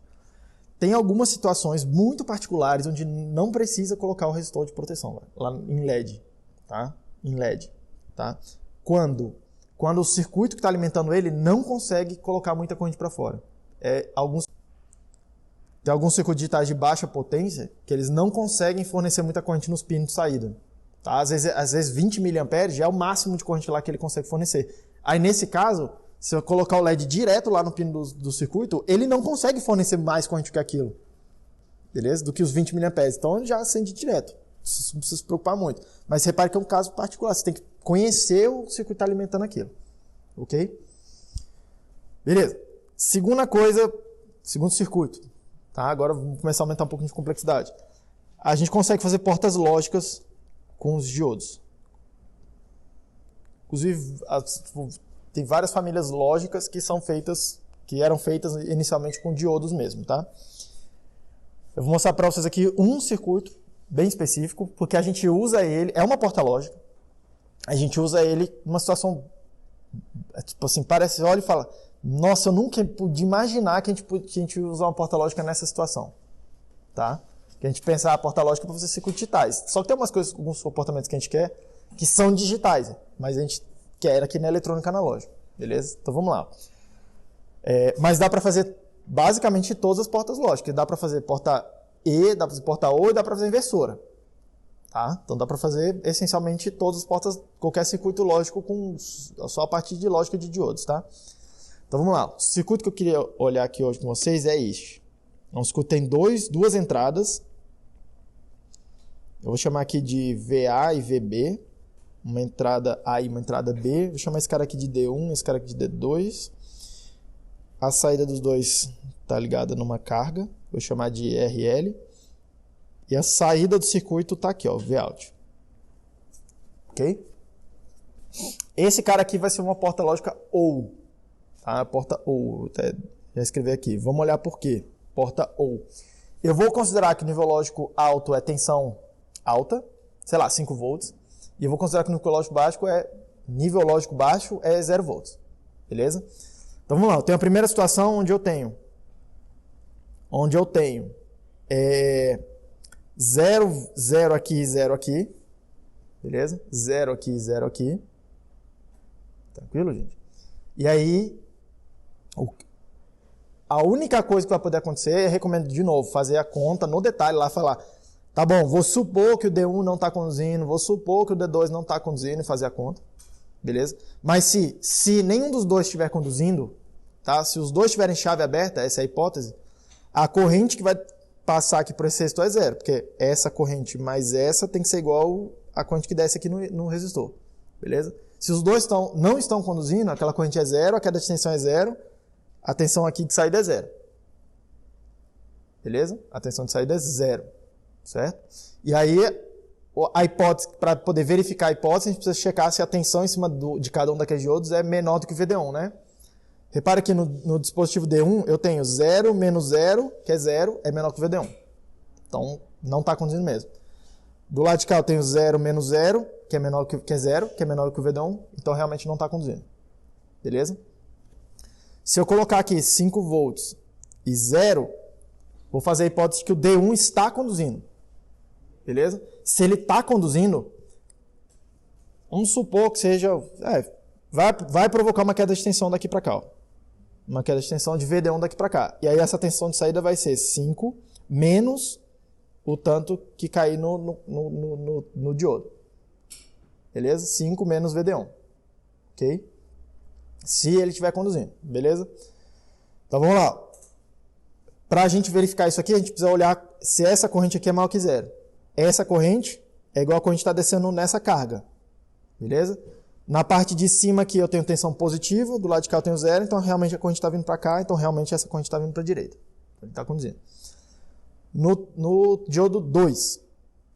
Tem algumas situações muito particulares onde não precisa colocar o resistor de proteção lá em LED, tá? Em LED, tá? Quando o circuito que está alimentando ele não consegue colocar muita corrente para fora. Tem alguns circuitos digitais de baixa potência que eles não conseguem fornecer muita corrente nos pinos de saída. Tá? Às vezes 20 mA já é o máximo de corrente lá que ele consegue fornecer. Aí nesse caso, se eu colocar o LED direto lá no pino do circuito, ele não consegue fornecer mais corrente que aquilo. Beleza? Do que os 20 mA. Então ele já acende direto. Não precisa se preocupar muito. Mas repare que é um caso particular. Você tem que conhecer o circuito que está alimentando aquilo. Ok? Beleza. Segunda coisa, segundo circuito. Tá? Agora vamos começar a aumentar um pouquinho de complexidade. A gente consegue fazer portas lógicas com os diodos. Inclusive, tem várias famílias lógicas que eram feitas inicialmente com diodos mesmo, tá? Eu vou mostrar para vocês aqui um circuito bem específico, porque a gente usa ele, é uma porta lógica, a gente usa ele numa situação, tipo assim, parece, olha e fala, nossa, eu nunca pude imaginar que a gente ia usar uma porta lógica nessa situação, tá? Que a gente pensa a porta lógica para fazer circuitos digitais. Só que tem umas coisas, alguns comportamentos que a gente quer, que são digitais, mas a gente quer aqui na eletrônica analógica, beleza? Então vamos lá. Mas dá para fazer basicamente todas as portas lógicas. Dá para fazer porta E, dá para fazer porta O e dá para fazer inversora. Tá? Então dá para fazer essencialmente todas as portas, qualquer circuito lógico só a partir de lógica de diodos, tá? Então vamos lá. O circuito que eu queria olhar aqui hoje com vocês é este. É um circuito que tem duas entradas. Eu vou chamar aqui de VA e VB. Uma entrada A e uma entrada B. Vou chamar esse cara aqui de D1, esse cara aqui de D2. A saída dos dois está ligada numa carga. Vou chamar de RL. E a saída do circuito está aqui, ó, Vout. Ok? Esse cara aqui vai ser uma porta lógica OU. Tá? Porta OU. Já escrevi aqui. Vamos olhar por quê. Porta OU. Eu vou considerar que o nível lógico alto é tensão alta. Sei lá, 5 volts. E eu vou considerar que o nível lógico baixo é 0 volts. Beleza? Então vamos lá. Eu tenho a primeira situação onde eu tenho 0, 0 aqui, 0 aqui. Beleza? 0 aqui, 0 aqui. Tranquilo, gente? E aí, a única coisa que vai poder acontecer, eu recomendo de novo, fazer a conta no detalhe lá, falar, tá bom, vou supor que o D1 não está conduzindo, vou supor que o D2 não está conduzindo e fazer a conta. Beleza? Mas se nenhum dos dois estiver conduzindo, tá? Se os dois tiverem chave aberta, essa é a hipótese, a corrente que vai passar aqui por esse resistor é 0, porque essa corrente mais essa tem que ser igual a corrente que desce aqui no resistor. Beleza? Se os dois não estão conduzindo, aquela corrente é 0, a queda de tensão é 0, a tensão aqui de saída é 0. Beleza? A tensão de saída é 0. Certo? E aí, a hipótese, para poder verificar a hipótese, a gente precisa checar se a tensão em cima de cada um daqueles diodos é menor do que o VD1, né? Repara que no dispositivo D1 eu tenho 0 menos 0, que é 0, é menor que o VD1. Então, não está conduzindo mesmo. Do lado de cá eu tenho 0 menos 0, que é 0, que é menor que o VD1. Então, realmente não está conduzindo. Beleza? Se eu colocar aqui 5 volts e 0, vou fazer a hipótese de que o D1 está conduzindo. Beleza? Se ele está conduzindo, vamos supor que seja... vai provocar uma queda de tensão daqui para cá. Ó. Uma queda de tensão de VD1 daqui para cá. E aí essa tensão de saída vai ser 5 menos o tanto que cair no diodo. Beleza? 5 menos VD1. Ok? Se ele estiver conduzindo. Beleza? Então vamos lá. Para a gente verificar isso aqui, a gente precisa olhar se essa corrente aqui é maior que 0. Essa corrente é igual a corrente que está descendo nessa carga. Beleza? Na parte de cima aqui eu tenho tensão positiva, do lado de cá eu tenho 0, então realmente a corrente está vindo para cá, então realmente essa corrente está vindo para a direita. Ele está conduzindo. No diodo 2,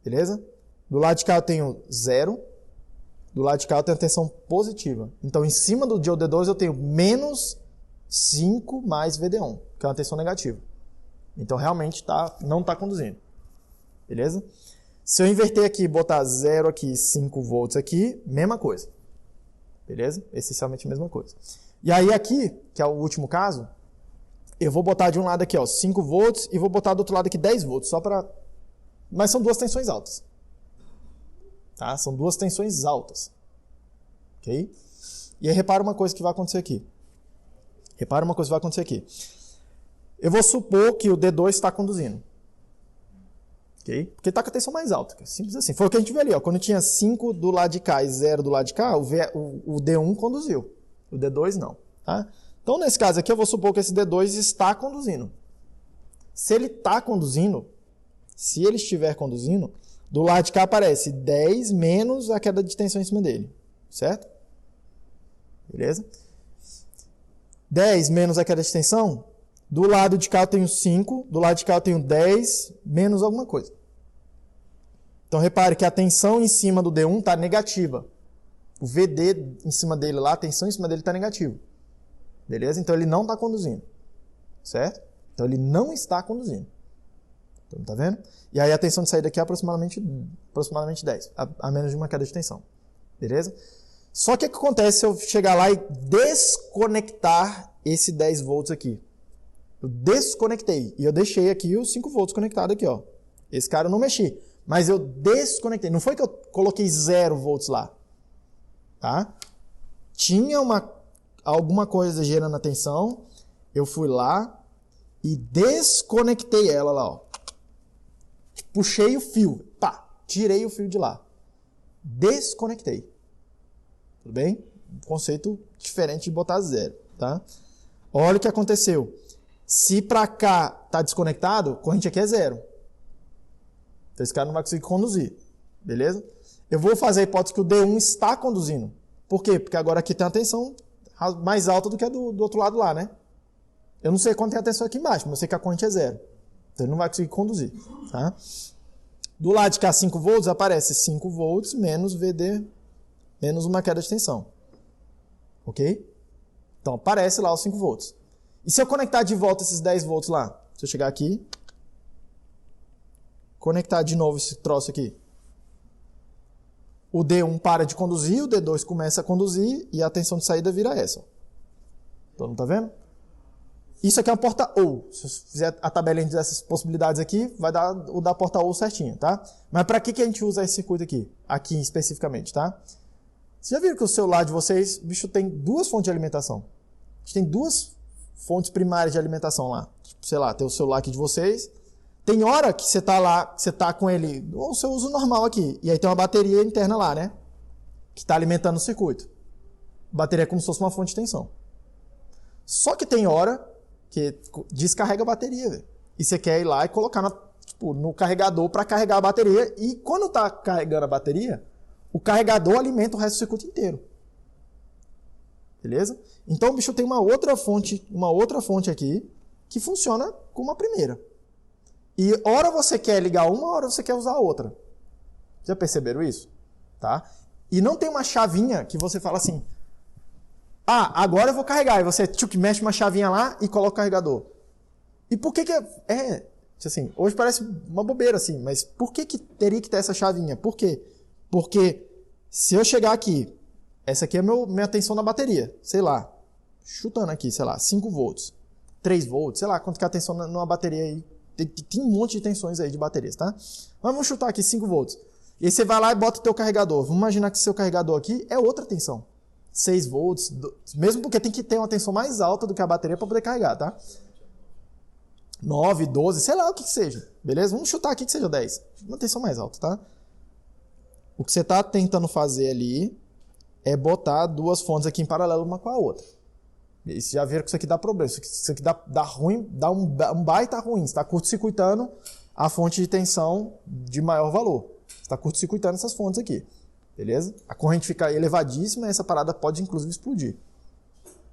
beleza? Do lado de cá eu tenho 0, Do lado de cá eu tenho a tensão positiva. Então, em cima do DO-D2 eu tenho menos 5 mais VD1, que é uma tensão negativa. Então, realmente não está conduzindo. Beleza? Se eu inverter aqui e botar 0 aqui, 5 volts aqui, mesma coisa. Beleza? Essencialmente a mesma coisa. E aí aqui, que é o último caso, eu vou botar de um lado aqui, ó, 5 volts e vou botar do outro lado aqui 10 volts, só para... Mas são duas tensões altas. Tá? São duas tensões altas. Ok? E aí repara uma coisa que vai acontecer aqui. Eu vou supor que o D2 está conduzindo. Okay? Porque está com a tensão mais alta. Simples assim. Foi o que a gente viu ali. Ó. Quando tinha 5 do lado de cá e 0 do lado de cá, o D1 conduziu. O D2 não. Tá? Então, nesse caso aqui, eu vou supor que esse D2 está conduzindo. Se ele está conduzindo, se ele estiver conduzindo, do lado de cá aparece 10 menos a queda de tensão em cima dele. Certo? Beleza? 10 menos a queda de tensão. Do lado de cá eu tenho 5, do lado de cá eu tenho 10, menos alguma coisa. Então, repare que a tensão em cima do D1 está negativa. O VD em cima dele lá, a tensão em cima dele está negativa. Beleza? Então, ele não está conduzindo. Certo? Então, ele não está conduzindo. Então, tá vendo? E aí, a tensão de saída aqui é aproximadamente 10, a menos de uma queda de tensão. Beleza? Só que o que acontece se eu chegar lá e desconectar esse 10 volts aqui? Eu desconectei. E eu deixei aqui os 5 volts conectado aqui, ó. Esse cara eu não mexi. Mas eu desconectei. Não foi que eu coloquei 0 volts lá. Tá? Tinha alguma coisa gerando a tensão. Eu fui lá e desconectei ela lá, ó. Puxei o fio. Pá, tirei o fio de lá. Desconectei. Tudo bem? Conceito diferente de botar 0, tá? Olha o que aconteceu. Se para cá tá desconectado, corrente aqui é 0. Então esse cara não vai conseguir conduzir. Beleza? Eu vou fazer a hipótese que o D1 está conduzindo. Por quê? Porque agora aqui tem a tensão mais alta do que a do outro lado lá, né? Eu não sei quanto tem a tensão aqui embaixo, mas eu sei que a corrente é 0. Então ele não vai conseguir conduzir. Tá? Do lado de cá, 5 volts, aparece 5 volts menos VD, menos uma queda de tensão. Ok? Então aparece lá os 5 volts. E se eu conectar de volta esses 10 volts lá? Se eu chegar aqui, conectar de novo esse troço aqui. O D1 para de conduzir, o D2 começa a conduzir e a tensão de saída vira essa. Todo mundo tá vendo? Isso aqui é uma porta OU. Se eu fizer a tabelinha dessas possibilidades aqui, vai dar o da porta OU certinho, tá? Mas para que a gente usa esse circuito aqui? Aqui especificamente, tá? Vocês já viram que o celular de vocês, bicho, tem 2 fontes de alimentação? A gente tem 2 fontes primárias de alimentação lá. Tipo, sei lá, tem o celular aqui de vocês. Tem hora que você tá lá, você tá com ele, ou o seu uso normal aqui. E aí tem uma bateria interna lá, né? Que está alimentando o circuito. A bateria é como se fosse uma fonte de tensão. Só que tem hora que descarrega a bateria, véio. E você quer ir lá e colocar no carregador para carregar a bateria. E quando está carregando a bateria, o carregador alimenta o resto do circuito inteiro. Beleza? Então o bicho tem uma outra fonte aqui que funciona como a primeira. E hora você quer ligar uma, hora você quer usar a outra. Já perceberam isso? Tá? E não tem uma chavinha que você fala assim: ah, agora eu vou carregar. E você mexe uma chavinha lá e coloca o carregador. E por que assim, hoje parece uma bobeira assim, mas por que teria que ter essa chavinha? Por quê? Porque se eu chegar aqui, essa aqui é minha tensão na bateria, sei lá, chutando aqui, sei lá, 5 volts, 3 volts, sei lá, quanto que é a tensão numa bateria aí. Tem um monte de tensões aí de baterias, tá? Mas vamos chutar aqui 5 volts. E aí você vai lá e bota o teu carregador. Vamos imaginar que seu carregador aqui é outra tensão. 6 volts, mesmo porque tem que ter uma tensão mais alta do que a bateria para poder carregar, tá? 9, 12, sei lá o que seja. Beleza? Vamos chutar aqui que seja 10. Uma tensão mais alta, tá? O que você está tentando fazer ali é botar 2 fontes aqui em paralelo uma com a outra. E você já viram que isso aqui dá problema. Isso aqui dá ruim, dá um baita ruim. Você está curto-circuitando a fonte de tensão de maior valor. Você está curto-circuitando essas fontes aqui. Beleza? A corrente fica elevadíssima e essa parada pode inclusive explodir.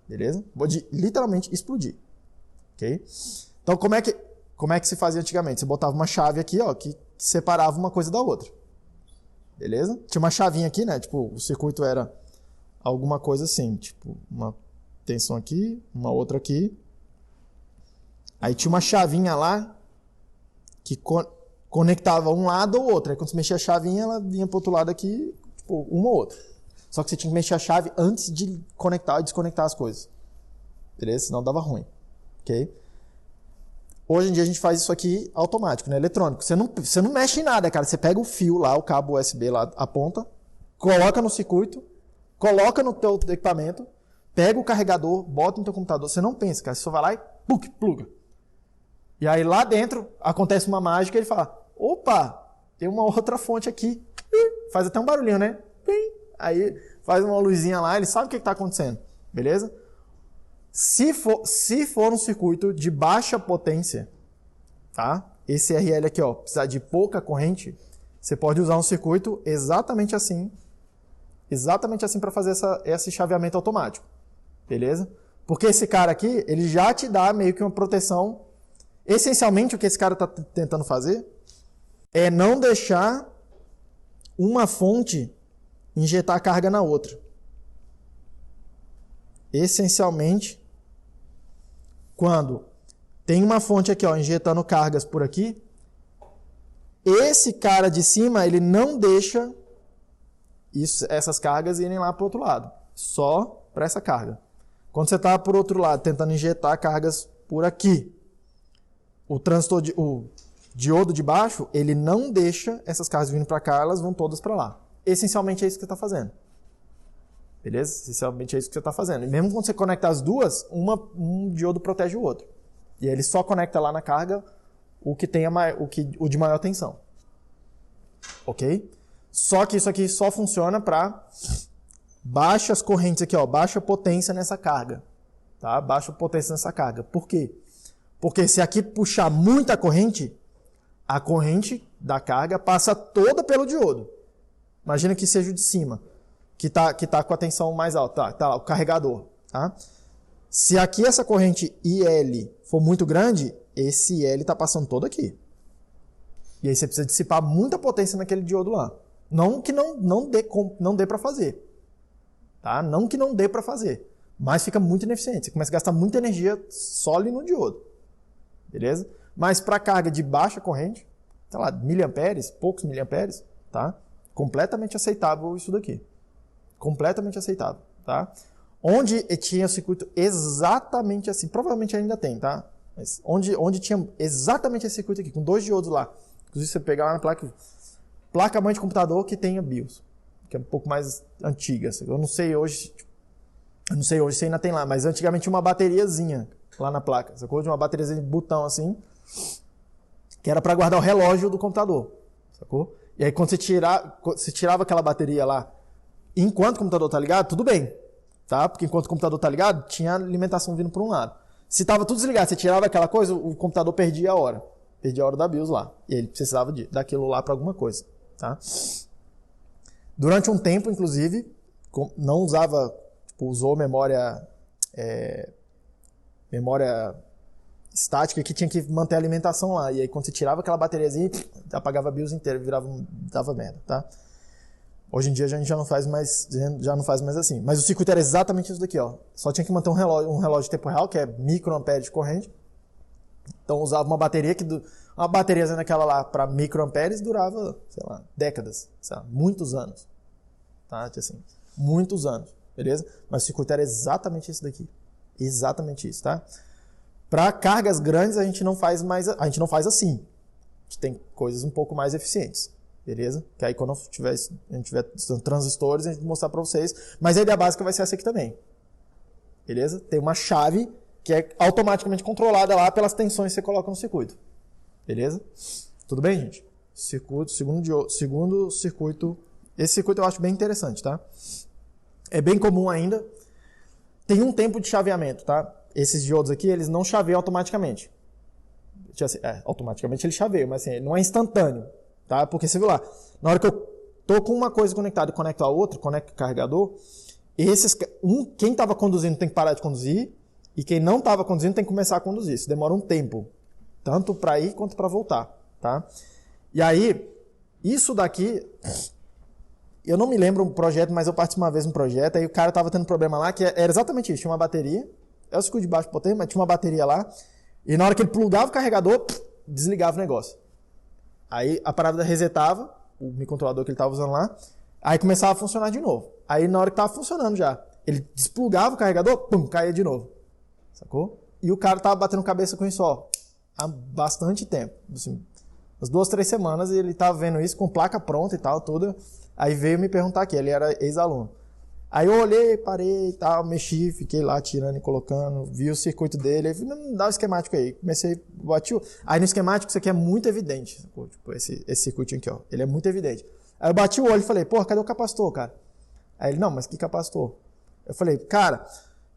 Beleza? Pode literalmente explodir. Ok? Então como é que se fazia antigamente? Você botava uma chave aqui, ó, que separava uma coisa da outra. beleza? Tinha uma chavinha aqui, né? Tipo, o circuito era alguma coisa assim, tipo, uma tensão aqui, uma outra aqui. Aí tinha uma chavinha lá que conectava um lado ou outro. Aí quando você mexia a chavinha, ela vinha pro outro lado aqui, tipo, uma ou outra. Só que você tinha que mexer a chave antes de conectar e desconectar as coisas. Beleza? Senão dava ruim. Ok? Hoje em dia a gente faz isso aqui automático, né? Eletrônico. Você não mexe em nada, cara. Você pega o fio lá, o cabo USB lá, a ponta, coloca no circuito, coloca no teu equipamento, pega o carregador, bota no teu computador. Você não pensa, cara. Você só vai lá e pluga. E aí lá dentro acontece uma mágica e ele fala, opa, tem uma outra fonte aqui. Faz até um barulhinho, né? Aí faz uma luzinha lá, ele sabe o que está acontecendo. Beleza? Se for um circuito de baixa potência, tá? Esse RL aqui, ó, precisar de pouca corrente, você pode usar um circuito exatamente assim para fazer esse chaveamento automático. Beleza? Porque esse cara aqui, ele já te dá meio que uma proteção. Essencialmente, o que esse cara está tentando fazer é não deixar uma fonte injetar carga na outra. Essencialmente, quando tem uma fonte aqui, ó, injetando cargas por aqui, esse cara de cima, ele não deixa essas cargas irem lá para o outro lado. Só para essa carga. Quando você está por outro lado, tentando injetar cargas por aqui, o diodo de baixo, ele não deixa essas cargas vindo para cá, elas vão todas para lá. Essencialmente é isso que você está fazendo. Beleza? Essencialmente é isso que você está fazendo. E mesmo quando você conecta as duas, um diodo protege o outro. E aí ele só conecta lá na carga o o de maior tensão. Ok? Só que isso aqui só funciona para baixas correntes aqui, ó, baixa potência nessa carga. Tá? Baixa potência nessa carga. Por quê? Porque se aqui puxar muita corrente, a corrente da carga passa toda pelo diodo. Imagina que seja o de cima, que tá com a tensão mais alta. Tá lá, o carregador. Tá? Se aqui essa corrente IL for muito grande, esse IL está passando todo aqui. E aí você precisa dissipar muita potência naquele diodo lá. Não que não dê para fazer. Tá? Não que não dê para fazer. Mas fica muito ineficiente. Você começa a gastar muita energia só ali no diodo. Beleza? Mas para carga de baixa corrente, sei lá, miliamperes, poucos miliamperes, tá? Completamente aceitável isso daqui. Completamente aceitável, tá? Onde tinha o circuito exatamente assim, provavelmente ainda tem, tá? Mas onde tinha exatamente esse circuito aqui, com 2 diodos lá. Inclusive você pegar lá na placa-mãe de computador que tenha BIOS, que é um pouco mais antiga. Eu não sei hoje se ainda tem lá, mas antigamente tinha uma bateriazinha lá na placa, sacou? De uma bateriazinha de botão assim, que era para guardar o relógio do computador, sacou? E aí quando você tirava aquela bateria lá, enquanto o computador tá ligado, tudo bem, tá? Porque enquanto o computador tá ligado, tinha alimentação vindo por um lado. Se tava tudo desligado, você tirava aquela coisa, o computador perdia a hora da BIOS lá, e ele precisava daquilo lá para alguma coisa, tá? Durante um tempo, inclusive, não usava, tipo, usou memória estática que tinha que manter a alimentação lá. E aí quando você tirava aquela bateriazinha, apagava a BIOS inteira, dava merda, tá? Hoje em dia a gente já não faz mais assim. Mas o circuito era exatamente isso daqui, ó. Só tinha que manter um relógio de tempo real, que é microampere de corrente. Então usava uma bateria uma bateriazinha daquela lá para microamperes durava, sei lá, décadas, sei lá, muitos anos. Tá? Assim, muitos anos, beleza? Mas o circuito era exatamente isso daqui. Exatamente isso, tá? Para cargas grandes a gente não faz assim. A gente tem coisas um pouco mais eficientes, beleza? Que aí quando a gente tiver transistores a gente vai mostrar para vocês. Mas a ideia básica vai ser essa aqui também, beleza? Tem uma chave que é automaticamente controlada lá pelas tensões que você coloca no circuito, beleza? Tudo bem, gente? Segundo circuito. Esse circuito eu acho bem interessante, tá? É bem comum ainda. Tem um tempo de chaveamento, tá? Esses diodos aqui, eles não chaveiam automaticamente. Automaticamente ele chaveia, mas assim, não é instantâneo, tá? Porque você viu lá, na hora que eu tô com uma coisa conectada e conecto a outra, conecto o carregador, quem estava conduzindo tem que parar de conduzir e quem não estava conduzindo tem que começar a conduzir. Isso demora um tempo, tanto para ir quanto para voltar, tá? E aí, isso daqui Eu não me lembro um projeto, mas eu participei uma vez de um projeto, aí o cara tava tendo problema lá, que era exatamente isso, tinha uma bateria, é o circuito de baixo potência, mas tinha uma bateria lá, e na hora que ele plugava o carregador, desligava o negócio. Aí a parada resetava, o microcontrolador que ele tava usando lá, aí começava a funcionar de novo. Aí na hora que tava funcionando já, ele desplugava o carregador, pum, caía de novo. Sacou? E o cara tava batendo cabeça com isso, ó, há bastante tempo. Assim, umas 2, 3 semanas, e ele tava vendo isso com placa pronta e tal, toda. Aí veio me perguntar aqui, ele era ex-aluno. Aí eu olhei, parei e tal, mexi, fiquei lá tirando e colocando, vi o circuito dele, aí falei, não, dá o esquemático aí. Comecei, bati o... Aí no esquemático isso aqui é muito evidente, sacou? Tipo, esse circuitinho aqui, ó, ele é muito evidente. Aí eu bati o olho e falei, porra, cadê o capacitor, cara? Aí ele, não, mas que capacitor? Eu falei, cara,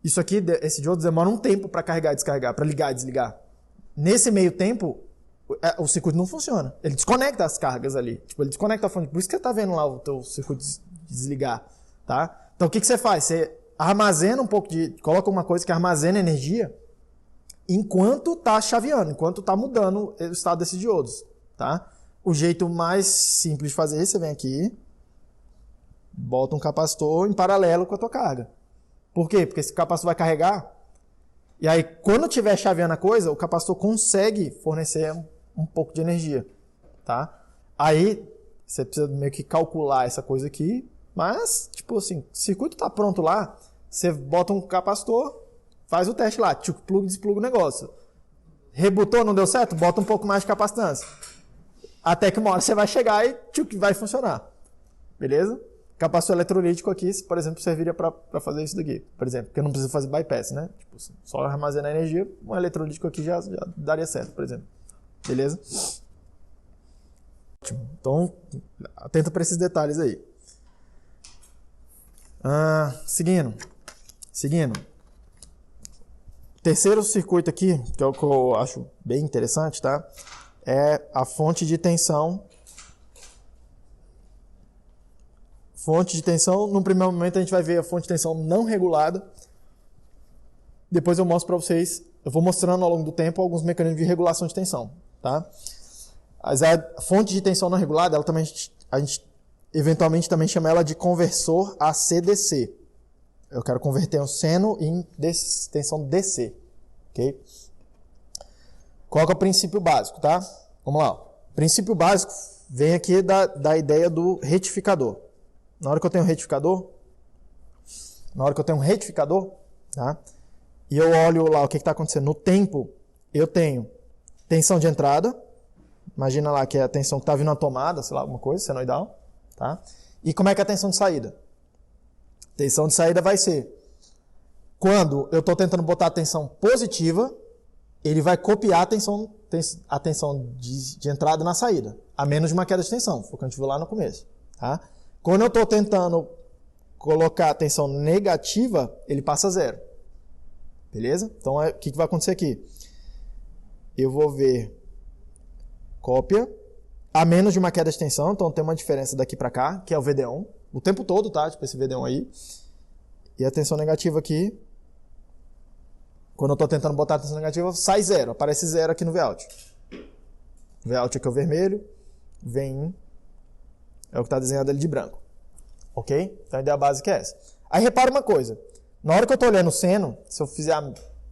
isso aqui, esse diodo demora um tempo para carregar e descarregar, para ligar e desligar. Nesse meio tempo, o circuito não funciona. Ele desconecta as cargas ali. Tipo, ele desconecta a fonte. Por isso que você tá vendo lá o teu circuito desligar, tá? Então, o que você faz? Você armazena um pouco de... Coloca uma coisa que armazena energia enquanto tá chaveando, enquanto tá mudando o estado desses diodos, tá? O jeito mais simples de fazer isso, você vem aqui, bota um capacitor em paralelo com a tua carga. Por quê? Porque esse capacitor vai carregar, e aí quando estiver chaveando a coisa, o capacitor consegue fornecer um pouco de energia, tá? Aí você precisa meio que calcular essa coisa aqui, mas, tipo assim, o circuito tá pronto lá, você bota um capacitor, faz o teste lá, pluga e despluga o negócio. Rebutou, não deu certo? Bota um pouco mais de capacitância. Até que uma hora você vai chegar e vai funcionar. Beleza? Capacitor eletrolítico aqui, por exemplo, serviria para fazer isso daqui. Por exemplo, porque eu não preciso fazer bypass, né? Tipo, só armazenar energia, um eletrolítico aqui já daria certo, por exemplo. Beleza? Ótimo. Então, atenta para esses detalhes aí. Seguindo. Terceiro circuito aqui, que é o que eu acho bem interessante, tá? É a fonte de tensão. Fonte de tensão, no primeiro momento a gente vai ver a fonte de tensão não regulada. Depois eu mostro para vocês, eu vou mostrando ao longo do tempo alguns mecanismos de regulação de tensão, tá? Mas a fonte de tensão não regulada, ela também, a gente eventualmente também chama ela de conversor AC/DC. Eu quero converter um seno em tensão DC, ok? Qual que é o princípio básico, tá? Vamos lá. O princípio básico vem aqui da ideia do retificador. Na hora que eu tenho um retificador, tá? E eu olho lá o que está acontecendo no tempo, eu tenho tensão de entrada, imagina lá que é a tensão que está vindo na tomada, sei lá, alguma coisa, senoidal, tá? E como é que é a tensão de saída? Tensão de saída vai ser, quando eu estou tentando botar a tensão positiva, ele vai copiar a tensão de entrada na saída, a menos de uma queda de tensão, foi o que a gente viu lá no começo, tá? Quando eu estou tentando colocar a tensão negativa, ele passa a zero. Beleza? Então, o que vai acontecer aqui? Eu vou ver cópia a menos de uma queda de tensão, então tem uma diferença daqui para cá, que é o VD1, o tempo todo, tá? Tipo esse VD1 aí. E a tensão negativa aqui, quando eu estou tentando botar a tensão negativa, sai zero, aparece zero aqui no Vout. Vout aqui é o vermelho, vem é o que está desenhado ali de branco. Ok? Então a ideia básica é essa. Aí repara uma coisa. Na hora que eu estou olhando o seno, se eu fizer...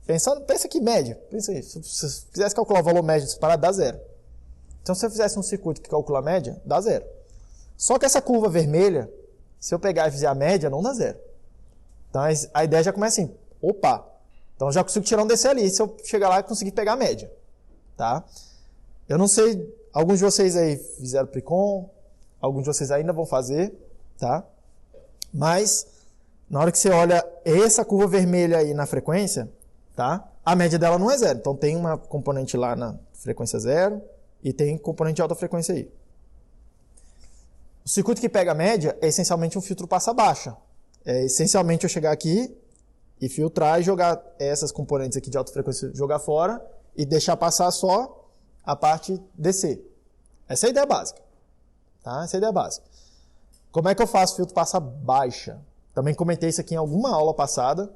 Pensa aqui, média. Pensa aí. Se você quisesse calcular o valor médio separado, dá zero. Então se eu fizesse um circuito que calcula a média, dá zero. Só que essa curva vermelha, se eu pegar e fizer a média, não dá zero. Então a ideia já começa assim. Opa! Então eu já consigo tirar um DC ali, se eu chegar lá e conseguir pegar a média. Tá? Eu não sei... Alguns de vocês aí fizeram Precon... Alguns de vocês ainda vão fazer, tá? Mas, na hora que você olha essa curva vermelha aí na frequência, tá? A média dela não é zero. Então, tem uma componente lá na frequência zero e tem componente de alta frequência aí. O circuito que pega a média é essencialmente um filtro passa-baixa. É essencialmente eu chegar aqui e filtrar e jogar essas componentes aqui de alta frequência, jogar fora e deixar passar só a parte DC. Essa é a ideia básica. Tá? Essa é a ideia básica. Como é que eu faço filtro passa baixa? Também comentei isso aqui em alguma aula passada,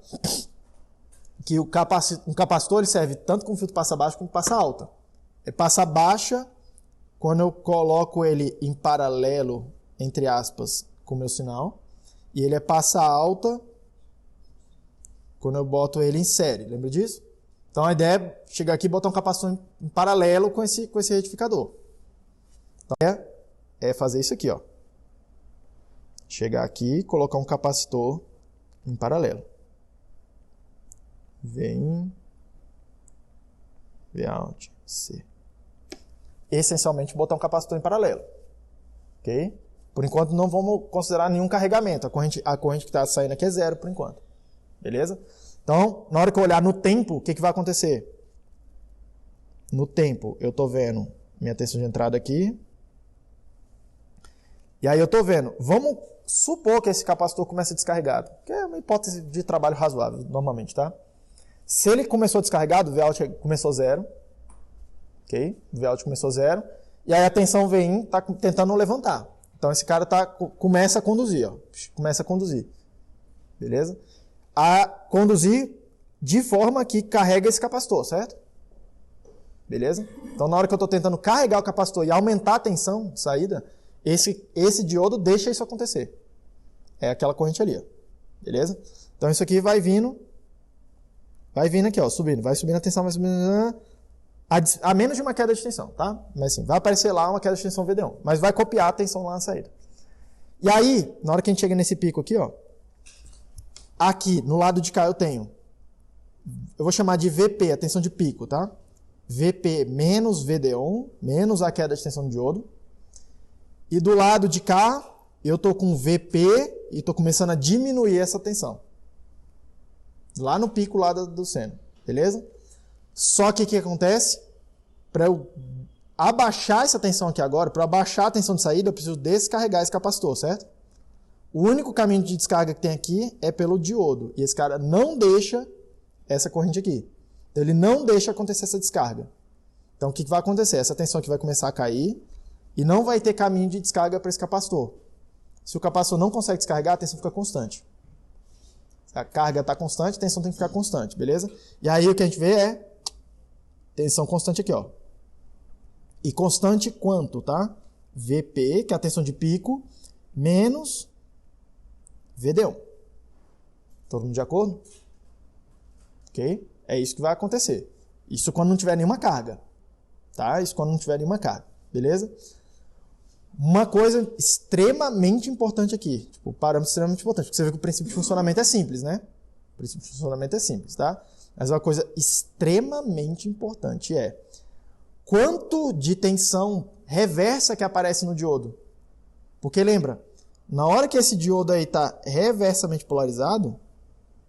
que um capacitor ele serve tanto com filtro passa baixa como passa alta. Passa baixa, quando eu coloco ele em paralelo, entre aspas, com o meu sinal. E ele é passa alta quando eu boto ele em série. Lembra disso? Então a ideia é chegar aqui e botar um capacitor em paralelo com esse retificador. Então é fazer isso aqui, ó. Chegar aqui e colocar um capacitor em paralelo. V out, C. Essencialmente botar um capacitor em paralelo. Ok? Por enquanto não vamos considerar nenhum carregamento. A corrente que está saindo aqui é 0 por enquanto. Beleza? Então, na hora que eu olhar no tempo, o que vai acontecer? No tempo, eu estou vendo minha tensão de entrada aqui. E aí eu estou vendo. Vamos supor que esse capacitor comece descarregado. Que é uma hipótese de trabalho razoável, normalmente, tá? Se ele começou descarregado, o Vout começou 0. Ok? O Vout começou 0. E aí a tensão Vin está tentando levantar. Então esse cara começa a conduzir. Ó. Começa a conduzir. Beleza? A conduzir de forma que carrega esse capacitor, certo? Beleza? Então na hora que eu estou tentando carregar o capacitor e aumentar a tensão de saída, esse diodo deixa isso acontecer. É aquela corrente ali. Ó. Beleza? Então isso aqui vai vindo aqui, ó, subindo. Vai subindo a tensão, vai subindo... A menos de uma queda de tensão, tá? Mas assim, vai aparecer lá uma queda de tensão VD1. Mas vai copiar a tensão lá na saída. E aí, na hora que a gente chega nesse pico aqui, ó. Aqui, no lado de cá, eu tenho... Eu vou chamar de VP, a tensão de pico, tá? VP menos VD1, menos a queda de tensão do diodo. E do lado de cá, eu tô com VP e estou começando a diminuir essa tensão. Lá no pico lá do seno. Beleza? Só que o que acontece? Para eu abaixar essa tensão aqui agora, para abaixar a tensão de saída, eu preciso descarregar esse capacitor, certo? O único caminho de descarga que tem aqui é pelo diodo. E esse cara não deixa essa corrente aqui. Então ele não deixa acontecer essa descarga. Então o que vai acontecer? Essa tensão aqui vai começar a cair e não vai ter caminho de descarga para esse capacitor. Se o capacitor não consegue descarregar, a tensão fica constante. A carga está constante, a tensão tem que ficar constante, beleza? E aí o que a gente vê é tensão constante aqui, ó. E constante quanto, tá? VP, que é a tensão de pico, menos VD1. Todo mundo de acordo? Ok? É isso que vai acontecer. Isso quando não tiver nenhuma carga. Tá? Isso quando não tiver nenhuma carga. Beleza? Uma coisa extremamente importante aqui. Tipo, parâmetro extremamente importante. Porque você vê que o princípio de funcionamento é simples, né? O princípio de funcionamento é simples, tá? Mas uma coisa extremamente importante é quanto de tensão reversa que aparece no diodo. Porque lembra, na hora que esse diodo aí está reversamente polarizado,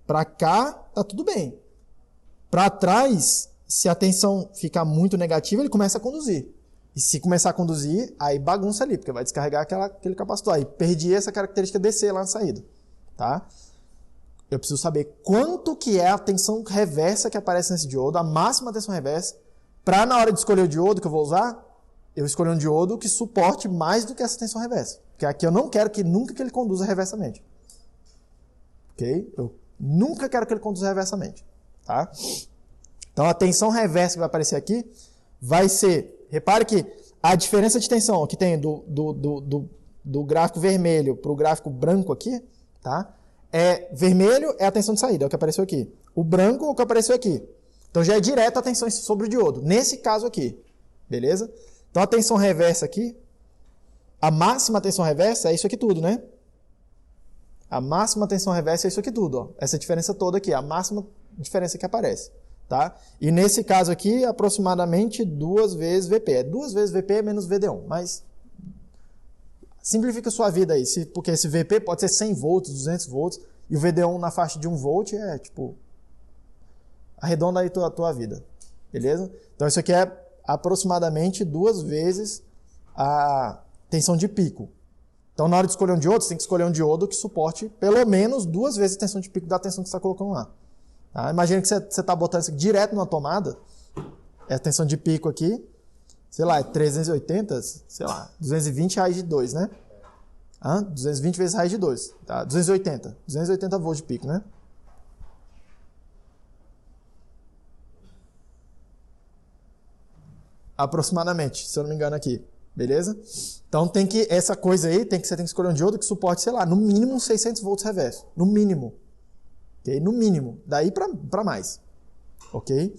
para cá tá tudo bem. Para trás, se a tensão ficar muito negativa, ele começa a conduzir. E se começar a conduzir, aí bagunça ali, porque vai descarregar aquele capacitor. Aí perdi essa característica DC lá na saída. Tá? Eu preciso saber quanto que é a tensão reversa que aparece nesse diodo, a máxima tensão reversa, para na hora de escolher o diodo que eu vou usar, eu escolher um diodo que suporte mais do que essa tensão reversa. Porque aqui eu não quero nunca que ele conduza reversamente. Ok? Eu nunca quero que ele conduza reversamente. Tá? Então a tensão reversa que vai aparecer aqui vai ser... Repare que a diferença de tensão que tem do gráfico vermelho para o gráfico branco aqui, tá? Vermelho é a tensão de saída, é o que apareceu aqui. O branco é o que apareceu aqui. Então já é direto a tensão sobre o diodo. Nesse caso aqui. Beleza? Então a tensão reversa aqui, a máxima tensão reversa é isso aqui tudo, né? A máxima tensão reversa é isso aqui tudo. Ó. Essa diferença toda aqui, a máxima diferença que aparece. Tá? E nesse caso aqui, aproximadamente 2 vezes VP. É 2 vezes VP menos VD1. Mas simplifica a sua vida aí. Porque esse VP pode ser 100 volts, 200 volts. E o VD1 na faixa de 1 volt é tipo... Arredonda aí a tua vida. Beleza? Então isso aqui é aproximadamente 2 vezes a tensão de pico. Então na hora de escolher um diodo, você tem que escolher um diodo que suporte pelo menos 2 vezes a tensão de pico da tensão que você está colocando lá. Tá? Imagina que você está botando isso aqui direto na tomada. É a tensão de pico aqui. Sei lá, é 380, sei lá, 220 raiz de 2, né? 220 vezes raiz de 2. Tá? 280 volts de pico, né? Aproximadamente, se eu não me engano aqui. Beleza? Então tem que, essa coisa aí, você tem que escolher um diodo que suporte, sei lá, no mínimo 600 volts reverso. No mínimo. Ok? No mínimo. Daí para mais. Ok?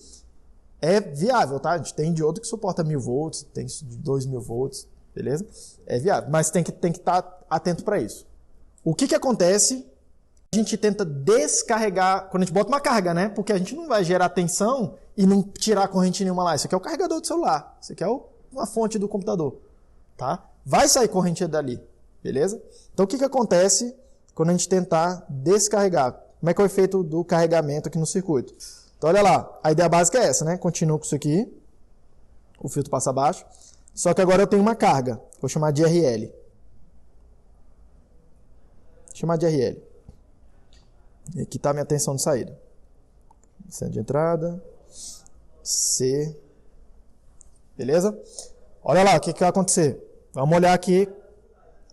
É viável, tá? A gente tem diodo que suporta 1000 volts, tem 2000 volts, beleza? É viável, mas tem que estar atento para isso. O que acontece? A gente tenta descarregar, quando a gente bota uma carga, né? Porque a gente não vai gerar tensão e não tirar corrente nenhuma lá. Isso aqui é o carregador do celular. Isso aqui é uma fonte do computador. Tá? Vai sair corrente dali. Beleza? Então o que acontece quando a gente tentar descarregar? Como é que é o efeito do carregamento aqui no circuito? Então olha lá. A ideia básica é essa, né? Continuo com isso aqui. O filtro passa abaixo. Só que agora eu tenho uma carga. Vou chamar de RL. Vou chamar de RL. E aqui está a minha tensão de saída. Centro de entrada. C. Beleza? Olha lá o que vai acontecer. Vamos olhar aqui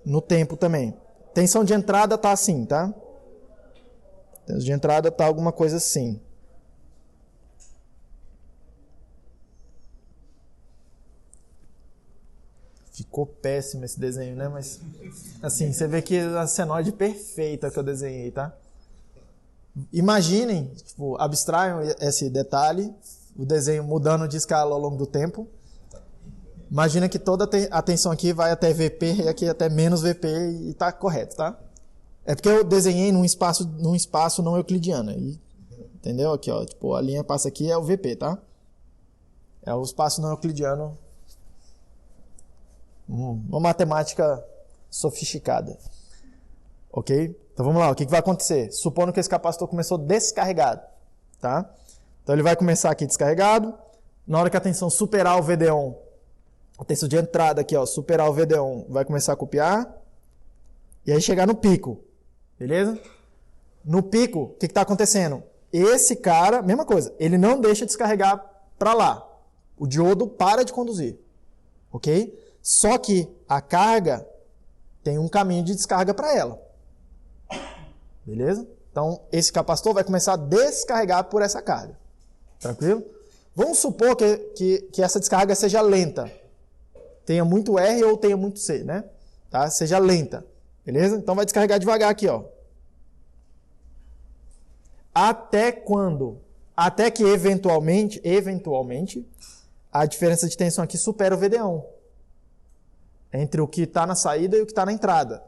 no tempo também. Tensão de entrada está assim, tá? Tensão de entrada está alguma coisa assim. Ficou péssimo esse desenho, né? Mas, assim, você vê que a senoide perfeita que eu desenhei, tá? Imaginem, tipo, abstraiam esse detalhe, o desenho mudando de escala ao longo do tempo. Imagina que toda a tensão aqui vai até VP e aqui até menos VP e tá correto, tá? É porque eu desenhei num espaço não euclidiano. Entendeu? Aqui, ó, tipo, a linha passa aqui é o VP, tá? É o espaço não euclidiano. Uma matemática sofisticada. Ok? Então vamos lá, o que vai acontecer? Supondo que esse capacitor começou descarregado, tá? Então ele vai começar aqui descarregado. Na hora que a tensão superar o VD1, a tensão de entrada aqui, ó, superar o VD1, vai começar a copiar. E aí chegar no pico, beleza? No pico, o que está acontecendo? Esse cara, mesma coisa, ele não deixa descarregar para lá. O diodo para de conduzir, ok? Só que a carga tem um caminho de descarga para ela. Beleza? Então, esse capacitor vai começar a descarregar por essa carga. Tranquilo? Vamos supor que essa descarga seja lenta. Tenha muito R ou tenha muito C, né? Tá? Seja lenta. Beleza? Então, vai descarregar devagar aqui, ó. Até quando? Até que, eventualmente, a diferença de tensão aqui supera o VD1. Entre o que está na saída e o que está na entrada.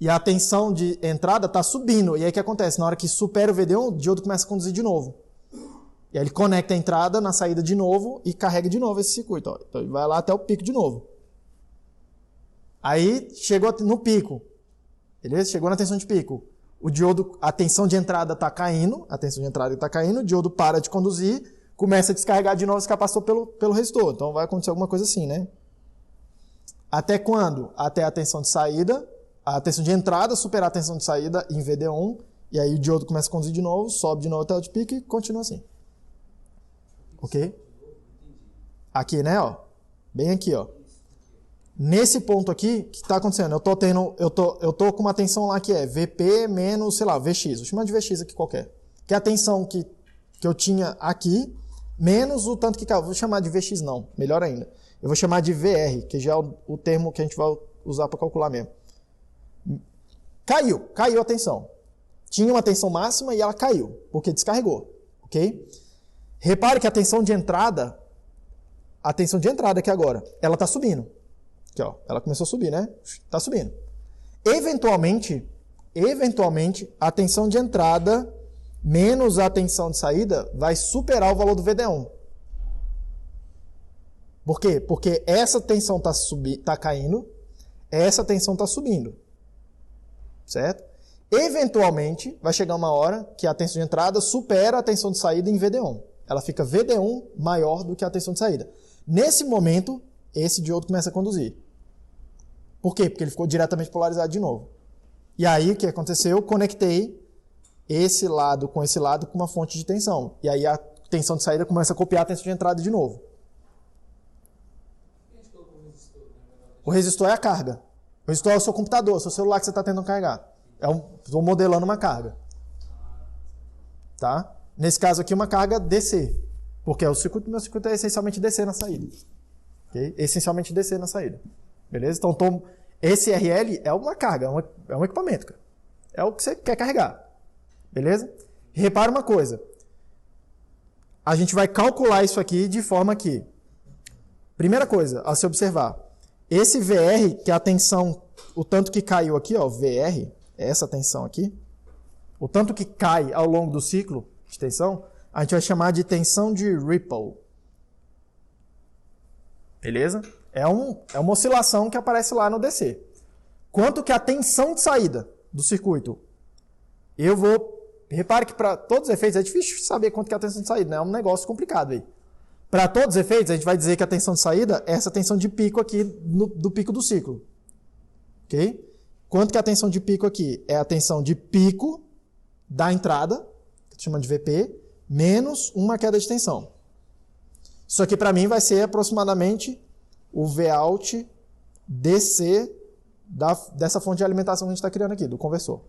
E a tensão de entrada está subindo. E aí o que acontece? Na hora que supera o VD1, o diodo começa a conduzir de novo. E aí ele conecta a entrada na saída de novo e carrega de novo esse circuito. Ó. Então ele vai lá até o pico de novo. Aí chegou no pico. Beleza? Chegou na tensão de pico. O diodo, a tensão de entrada está caindo. A tensão de entrada está caindo. O diodo para de conduzir. Começa a descarregar de novo esse capacitor pelo resistor. Então vai acontecer alguma coisa assim, né? Até quando? Até a tensão de saída. A tensão de entrada superar a tensão de saída em VD1, e aí o diodo começa a conduzir de novo, sobe de novo até o de pico e continua assim. Ok? Aqui, né? Ó, bem aqui, ó. Nesse ponto aqui, o que está acontecendo? Eu tô com uma tensão lá que é VP menos, sei lá, VX. Vou chamar de VX aqui qualquer. Que é a tensão que eu tinha aqui, menos o tanto que caiu. Vou chamar de VX não, melhor ainda. Eu vou chamar de VR, que já é o termo que a gente vai usar para calcular mesmo. Caiu a tensão. Tinha uma tensão máxima e ela caiu, porque descarregou, ok? Repare que a tensão de entrada aqui agora, ela está subindo. Aqui, ó, ela começou a subir, né? Está subindo. Eventualmente, a tensão de entrada menos a tensão de saída vai superar o valor do VD1. Por quê? Porque essa tensão está caindo, essa tensão está subindo. Certo? Eventualmente, vai chegar uma hora que a tensão de entrada supera a tensão de saída em VD1. Ela fica VD1 maior do que a tensão de saída. Nesse momento, esse diodo começa a conduzir. Por quê? Porque ele ficou diretamente polarizado de novo. E aí, o que aconteceu? Eu conectei esse lado com uma fonte de tensão. E aí a tensão de saída começa a copiar a tensão de entrada de novo. O resistor é a carga. O resistor é o seu computador, o seu celular que você está tentando carregar. Estou modelando uma carga. Tá? Nesse caso aqui, uma carga DC. Porque meu circuito é essencialmente DC na saída. Okay? Essencialmente DC na saída. Beleza? Então, esse RL é uma carga, é um equipamento, cara. É o que você quer carregar. Beleza? E repara uma coisa. A gente vai calcular isso aqui de forma que, primeira coisa, a se observar, esse VR, que é a tensão, o tanto que caiu aqui, ó, VR, essa tensão aqui, o tanto que cai ao longo do ciclo de tensão, a gente vai chamar de tensão de Ripple. Beleza? É uma oscilação que aparece lá no DC. Quanto que a tensão de saída do circuito? Repare que para todos os efeitos é difícil saber quanto que é a tensão de saída, né? É um negócio complicado aí. Para todos os efeitos, a gente vai dizer que a tensão de saída é essa tensão de pico aqui do pico do ciclo. Ok? Quanto que é a tensão de pico aqui? É a tensão de pico da entrada, que a gente chama de VP, menos uma queda de tensão. Isso aqui para mim vai ser aproximadamente o Vout DC dessa fonte de alimentação que a gente está criando aqui, do conversor.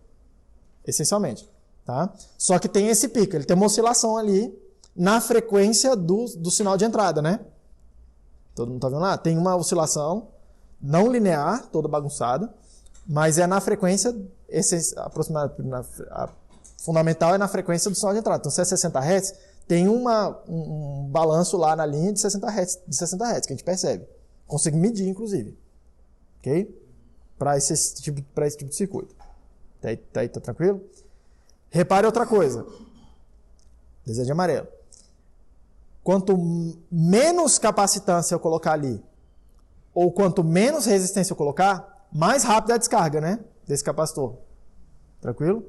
Essencialmente. Tá? Só que tem esse pico, ele tem uma oscilação ali na frequência do sinal de entrada, né? Todo mundo está vendo lá? Tem uma oscilação não linear, toda bagunçada, mas é na frequência, a fundamental é na frequência do sinal de entrada. Então, se é 60 Hz, tem um balanço lá na linha de 60 Hz, que a gente percebe. Consigo medir, inclusive. Ok? Para esse tipo de circuito. Tá tranquilo? Repare outra coisa. Desenho de amarelo. Quanto menos capacitância eu colocar ali, ou quanto menos resistência eu colocar, mais rápida é a descarga, né? Desse capacitor. Tranquilo?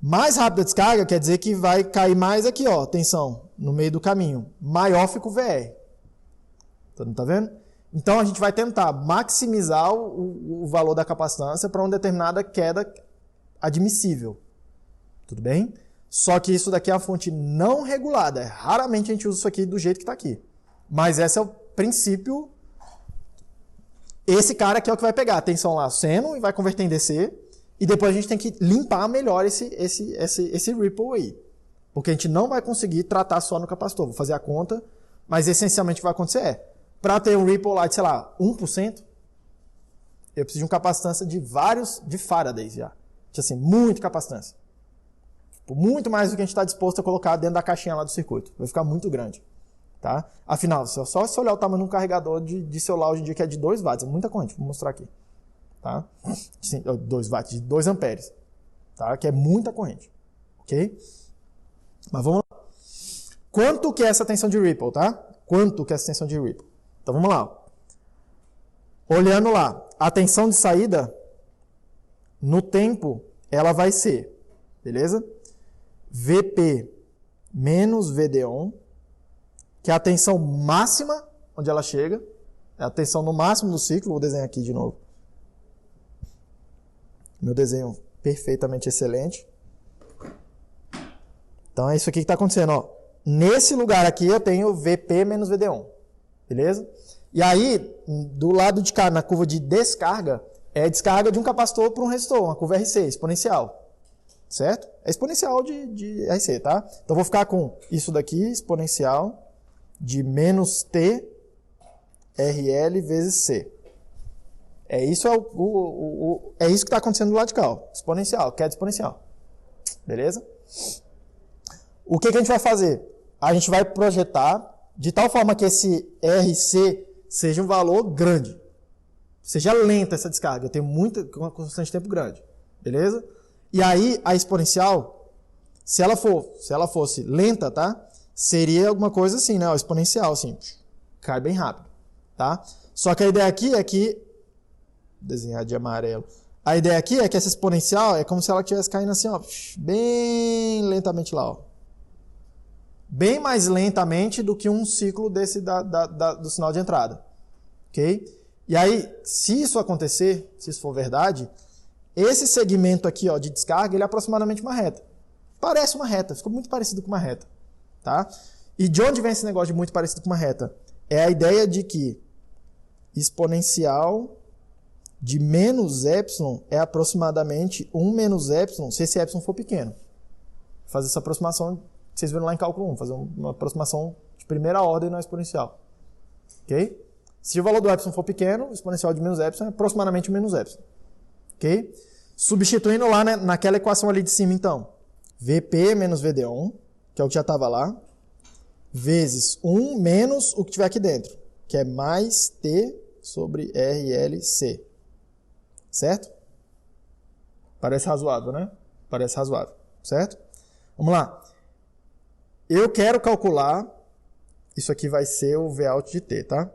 Mais rápida a descarga quer dizer que vai cair mais aqui, ó, tensão, no meio do caminho. Maior fica o VR. Todo mundo tá vendo? Então a gente vai tentar maximizar o valor da capacitância para uma determinada queda admissível. Tudo bem? Só que isso daqui é uma fonte não regulada. Raramente a gente usa isso aqui do jeito que está aqui. Mas esse é o princípio. Esse cara aqui é o que vai pegar a tensão lá, seno, e vai converter em DC. E depois a gente tem que limpar melhor esse ripple aí. Porque a gente não vai conseguir tratar só no capacitor. Vou fazer a conta, mas essencialmente o que vai acontecer é, para ter um ripple lá de, sei lá, 1%, eu preciso de uma capacitância de Faraday já. Assim, muita capacitância. Muito mais do que a gente está disposto a colocar dentro da caixinha lá do circuito. Vai ficar muito grande. Tá? Afinal, só se olhar o tamanho de um carregador de celular hoje em dia que é de 2 watts, é muita corrente, vou mostrar aqui. Tá? 2 watts, de 2 amperes. Tá? Que é muita corrente. Ok? Mas vamos lá. Quanto que é essa tensão de Ripple, tá? Quanto que é essa tensão de Ripple? Então vamos lá. Olhando lá, a tensão de saída no tempo, ela vai ser, beleza? VP menos VD1, que é a tensão máxima onde ela chega, é a tensão no máximo do ciclo. Vou desenhar aqui de novo. Meu desenho perfeitamente excelente. Então é isso aqui que está acontecendo. Ó. Nesse lugar aqui eu tenho VP menos VD1, beleza? E aí, do lado de cá, na curva de descarga, é a descarga de um capacitor para um resistor, uma curva RC, exponencial. Certo? É exponencial de RC, tá? Então, vou ficar com isso daqui, exponencial de menos T RL vezes C. Isso é isso que está acontecendo do lado de cá, ó. Exponencial, queda exponencial. Beleza? O que a gente vai fazer? A gente vai projetar de tal forma que esse RC seja um valor grande. Seja lenta essa descarga. Eu tenho uma constante de tempo grande. Beleza? E aí, a exponencial, se ela fosse lenta, tá? Seria alguma coisa assim, né? O exponencial, assim, cai bem rápido, tá? Só que a ideia aqui é que, vou desenhar de amarelo, a ideia aqui é que essa exponencial é como se ela estivesse caindo assim, ó, bem lentamente lá, ó. Bem mais lentamente do que um ciclo desse do sinal de entrada, ok? E aí, se isso acontecer, se isso for verdade, esse segmento aqui, ó, de descarga, ele é aproximadamente uma reta. Parece uma reta, ficou muito parecido com uma reta. Tá? E de onde vem esse negócio de muito parecido com uma reta? É a ideia de que exponencial de menos epsilon é aproximadamente 1 menos epsilon, se esse epsilon for pequeno. Vou fazer essa aproximação, vocês viram lá em cálculo 1, fazer uma aproximação de primeira ordem na exponencial. Ok? Se o valor do epsilon for pequeno, o exponencial de menos epsilon é aproximadamente menos epsilon. Ok? Substituindo lá, né, naquela equação ali de cima, então. Vp menos VD1, que é o que já estava lá, vezes 1 menos o que tiver aqui dentro, que é mais T sobre RLC. Certo? Parece razoável, né? Parece razoável. Certo? Vamos lá. Eu quero calcular, isso aqui vai ser o Vout de T, tá?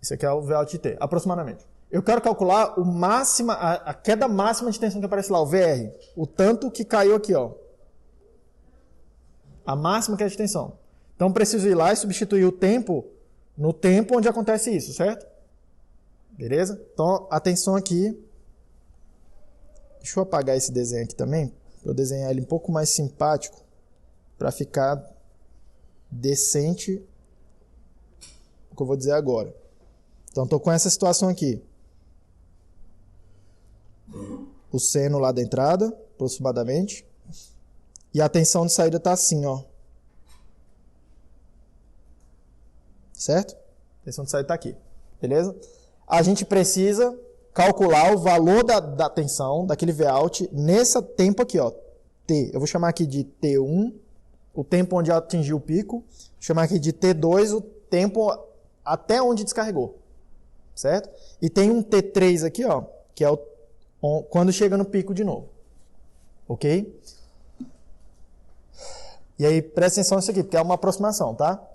Isso aqui é o Vout de T, aproximadamente. Eu quero calcular a queda máxima de tensão que aparece lá, o VR. O tanto que caiu aqui, ó. A máxima queda de tensão. Então, preciso ir lá e substituir o tempo no tempo onde acontece isso, certo? Beleza? Então, atenção aqui. Deixa eu apagar esse desenho aqui também, para eu desenhar ele um pouco mais simpático, para ficar decente o que eu vou dizer agora. Então, estou com essa situação aqui. O seno lá da entrada, aproximadamente. E a tensão de saída está assim, ó. Certo? A tensão de saída está aqui. Beleza? A gente precisa calcular o valor da tensão, daquele Vout, nesse tempo aqui, ó. T. Eu vou chamar aqui de T1, o tempo onde atingiu o pico. Vou chamar aqui de T2, o tempo até onde descarregou. Certo? E tem um T3 aqui, ó, que é quando chega no pico de novo. Ok? E aí, presta atenção nisso aqui, porque é uma aproximação, tá?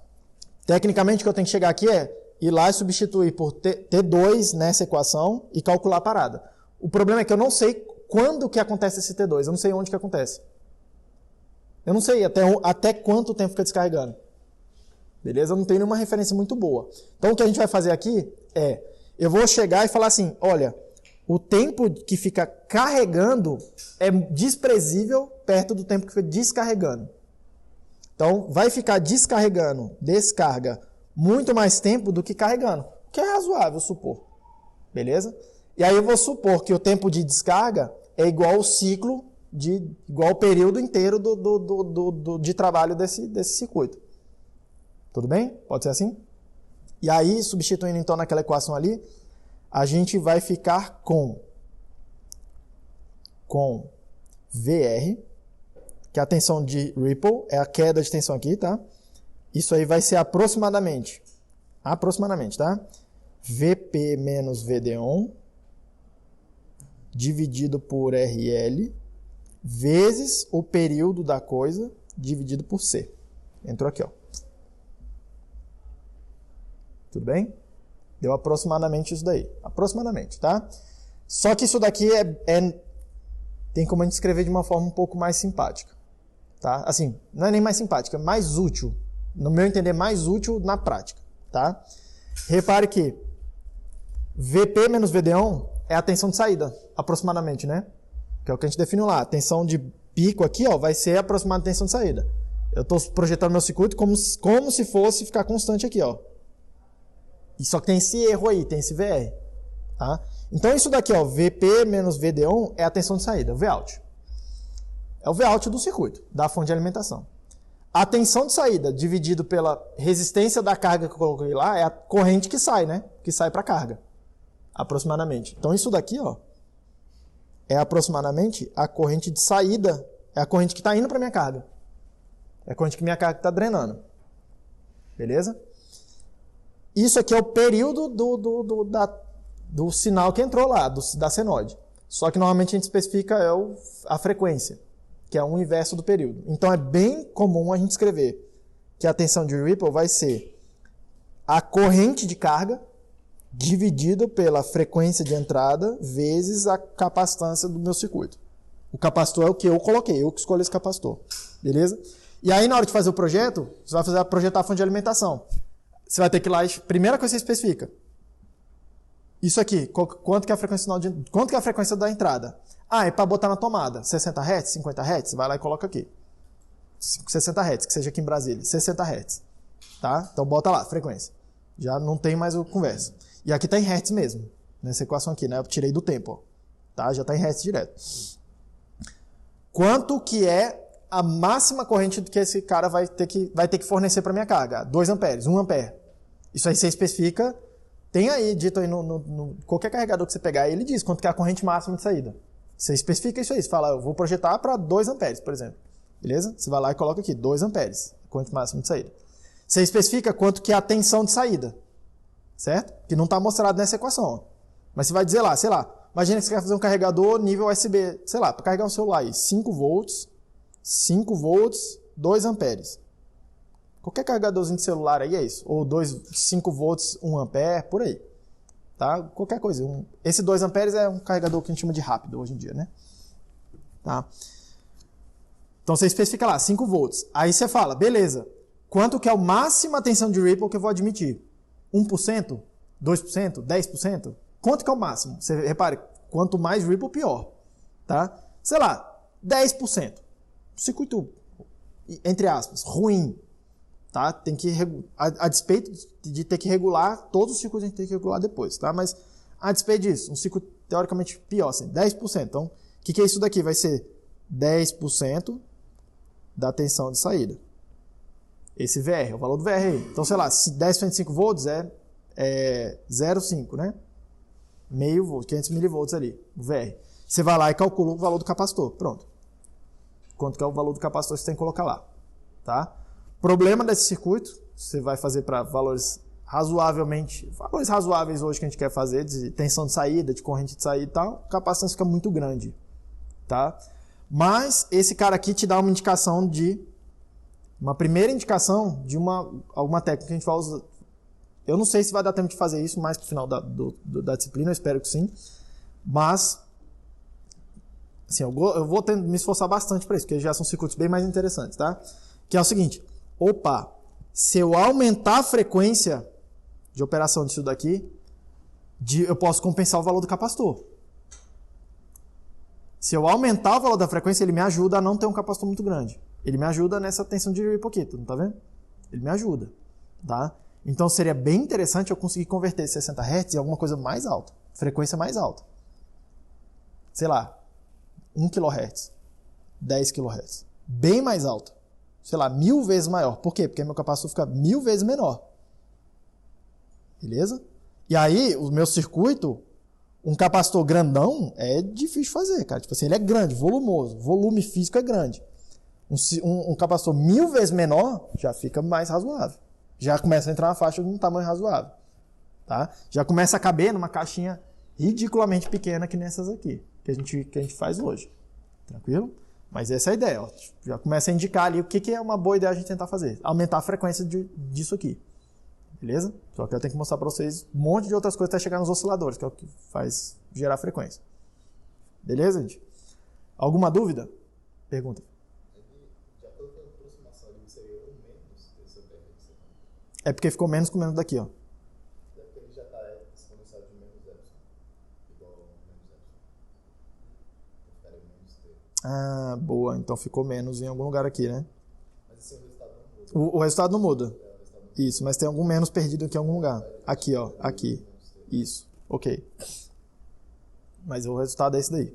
Tecnicamente, o que eu tenho que chegar aqui é ir lá e substituir por T2 nessa equação e calcular a parada. O problema é que eu não sei quando que acontece esse T2, eu não sei onde que acontece. Eu não sei até quanto tempo fica descarregando. Beleza? Eu não tenho nenhuma referência muito boa. Então, o que a gente vai fazer aqui é, eu vou chegar e falar assim, olha, o tempo que fica carregando é desprezível perto do tempo que fica descarregando. Então, vai ficar descarregando, descarga, muito mais tempo do que carregando, o que é razoável supor. Beleza? E aí eu vou supor que o tempo de descarga é igual ao ciclo, igual ao período inteiro de trabalho desse circuito. Tudo bem? Pode ser assim? E aí, substituindo então naquela equação ali, a gente vai ficar com VR, que é a tensão de Ripple, é a queda de tensão aqui, tá? Isso aí vai ser aproximadamente, tá? Vp menos VD1 dividido por RL vezes o período da coisa dividido por C. Entrou aqui, ó. Tudo bem? Deu aproximadamente isso daí. Aproximadamente, tá? Só que isso daqui tem como a gente escrever de uma forma um pouco mais simpática. Tá? Assim, não é nem mais simpática, é mais útil. No meu entender, mais útil na prática. Tá? Repare que Vp menos VD1 é a tensão de saída, aproximadamente, né? Que é o que a gente definiu lá. A tensão de pico aqui, ó, vai ser aproximada da tensão de saída. Eu estou projetando meu circuito como se fosse ficar constante aqui, ó. E só que tem esse erro aí, tem esse VR. Tá? Então isso daqui, ó, Vp menos VD1 é a tensão de saída, o Vout. É o Vout do circuito, da fonte de alimentação. A tensão de saída dividido pela resistência da carga que eu coloquei lá é a corrente que sai, né? Que sai para a carga, aproximadamente. Então isso daqui, ó, é aproximadamente a corrente de saída, é a corrente que está indo para minha carga. É a corrente que minha carga está drenando. Beleza? Isso aqui é o período do sinal que entrou lá, da senoide. Só que normalmente a gente especifica a frequência, que é o inverso do período. Então é bem comum a gente escrever que a tensão de Ripple vai ser a corrente de carga dividido pela frequência de entrada vezes a capacitância do meu circuito. O capacitor é o que eu coloquei, eu que escolhi esse capacitor. Beleza? E aí na hora de fazer o projeto, você vai projetar a fonte de alimentação. Você vai ter que ir lá, primeira coisa que você especifica. Isso aqui, quanto que é a frequência da entrada? Ah, é para botar na tomada. 60 Hz, 50 Hz? Vai lá e coloca aqui. 60 Hz, que seja aqui em Brasília. 60 Hz. Tá? Então bota lá, frequência. Já não tem mais conversa. E aqui está em Hz mesmo. Nessa equação aqui, né? Eu tirei do tempo. Ó. Tá? Já está em Hz direto. Quanto que é a máxima corrente que esse cara vai ter que fornecer para minha carga? 2 amperes, 1 ampere. Isso aí você especifica, tem aí, dito aí no qualquer carregador que você pegar, ele diz quanto que é a corrente máxima de saída. Você especifica isso aí, você fala, eu vou projetar para 2 amperes, por exemplo. Beleza? Você vai lá e coloca aqui, 2 amperes, corrente máxima de saída. Você especifica quanto que é a tensão de saída, certo? Que não está mostrado nessa equação. Ó. Mas você vai dizer lá, sei lá, imagina que você quer fazer um carregador nível USB, sei lá, para carregar um celular aí, 5 volts, 2 amperes. Qualquer carregadorzinho de celular aí é isso. Ou 5 volts, 1 ampere, por aí. Tá? Qualquer coisa. Esse 2 amperes é um carregador que a gente chama de rápido hoje em dia, né? Tá? Então você especifica lá, 5 volts. Aí você fala, beleza, quanto que é a máxima tensão de ripple que eu vou admitir? 1%? 2%? 10%? Quanto que é o máximo? Você repare, quanto mais ripple, pior. Tá? Sei lá, 10%. Circuito, entre aspas, ruim. Tá? Tem que, a despeito de ter que regular, todos os circuitos a gente tem que regular depois. Tá? Mas a despeito disso, um circuito teoricamente pior, assim, 10%. Então, o que é isso daqui? Vai ser 10% da tensão de saída. Esse VR, o valor do VR aí. Então, sei lá, se 10% de 5 volts é 0,5, né? Meio volt, 500 milivolts ali, o VR. Você vai lá e calcula o valor do capacitor. Pronto. Quanto que é o valor do capacitor que você tem que colocar lá. Tá? Problema desse circuito, você vai fazer para valores razoáveis hoje que a gente quer fazer, de tensão de saída, de corrente de saída e tal, a capacitância fica muito grande. Tá? Mas esse cara aqui te dá uma indicação uma primeira indicação de alguma técnica que a gente vai usar. Eu não sei se vai dar tempo de fazer isso mais para o final da disciplina, eu espero que sim. Mas, assim, eu vou me esforçar bastante para isso, porque já são circuitos bem mais interessantes, tá? Que é o seguinte, se eu aumentar a frequência de operação disso daqui, eu posso compensar o valor do capacitor. Se eu aumentar o valor da frequência, ele me ajuda a não ter um capacitor muito grande. Ele me ajuda nessa tensão de ripple aqui, não tá vendo? Ele me ajuda, tá? Então seria bem interessante eu conseguir converter 60 Hz em alguma coisa mais alta, frequência mais alta. Sei lá, 1 kHz, 10 kHz, bem mais alta. Sei lá, 1000 vezes maior. Por quê? Porque meu capacitor fica 1000 vezes menor. Beleza? E aí, o meu circuito, um capacitor grandão é difícil de fazer, cara. Tipo assim, ele é grande, volumoso, volume físico é grande. Um capacitor 1000 vezes menor já fica mais razoável. Já começa a entrar na faixa de um tamanho razoável. Tá? Já começa a caber numa caixinha ridiculamente pequena que nessas aqui, que a gente faz hoje. Tranquilo? Mas essa é a ideia. Ó. Já começa a indicar ali o que é uma boa ideia a gente tentar fazer. Aumentar a frequência disso aqui. Beleza? Só que eu tenho que mostrar para vocês um monte de outras coisas até chegar nos osciladores, que é o que faz gerar frequência. Beleza, gente? Alguma dúvida? Pergunta. É porque ficou menos com menos daqui, ó. Ele já está exponencial de menos epsilon, igual a menos epsilon. Menos t. Ah, boa. Então ficou menos em algum lugar aqui, né? Mas assim, o resultado não muda. O resultado não muda. O resultado não muda. Isso, mas tem algum menos perdido aqui em algum lugar. Aqui, ó. Aqui. Isso. Ok. Mas o resultado é esse daí.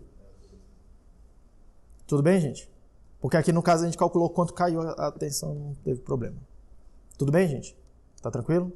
Tudo bem, gente? Porque aqui no caso a gente calculou quanto caiu a tensão, não teve problema. Tudo bem, gente? Tá tranquilo?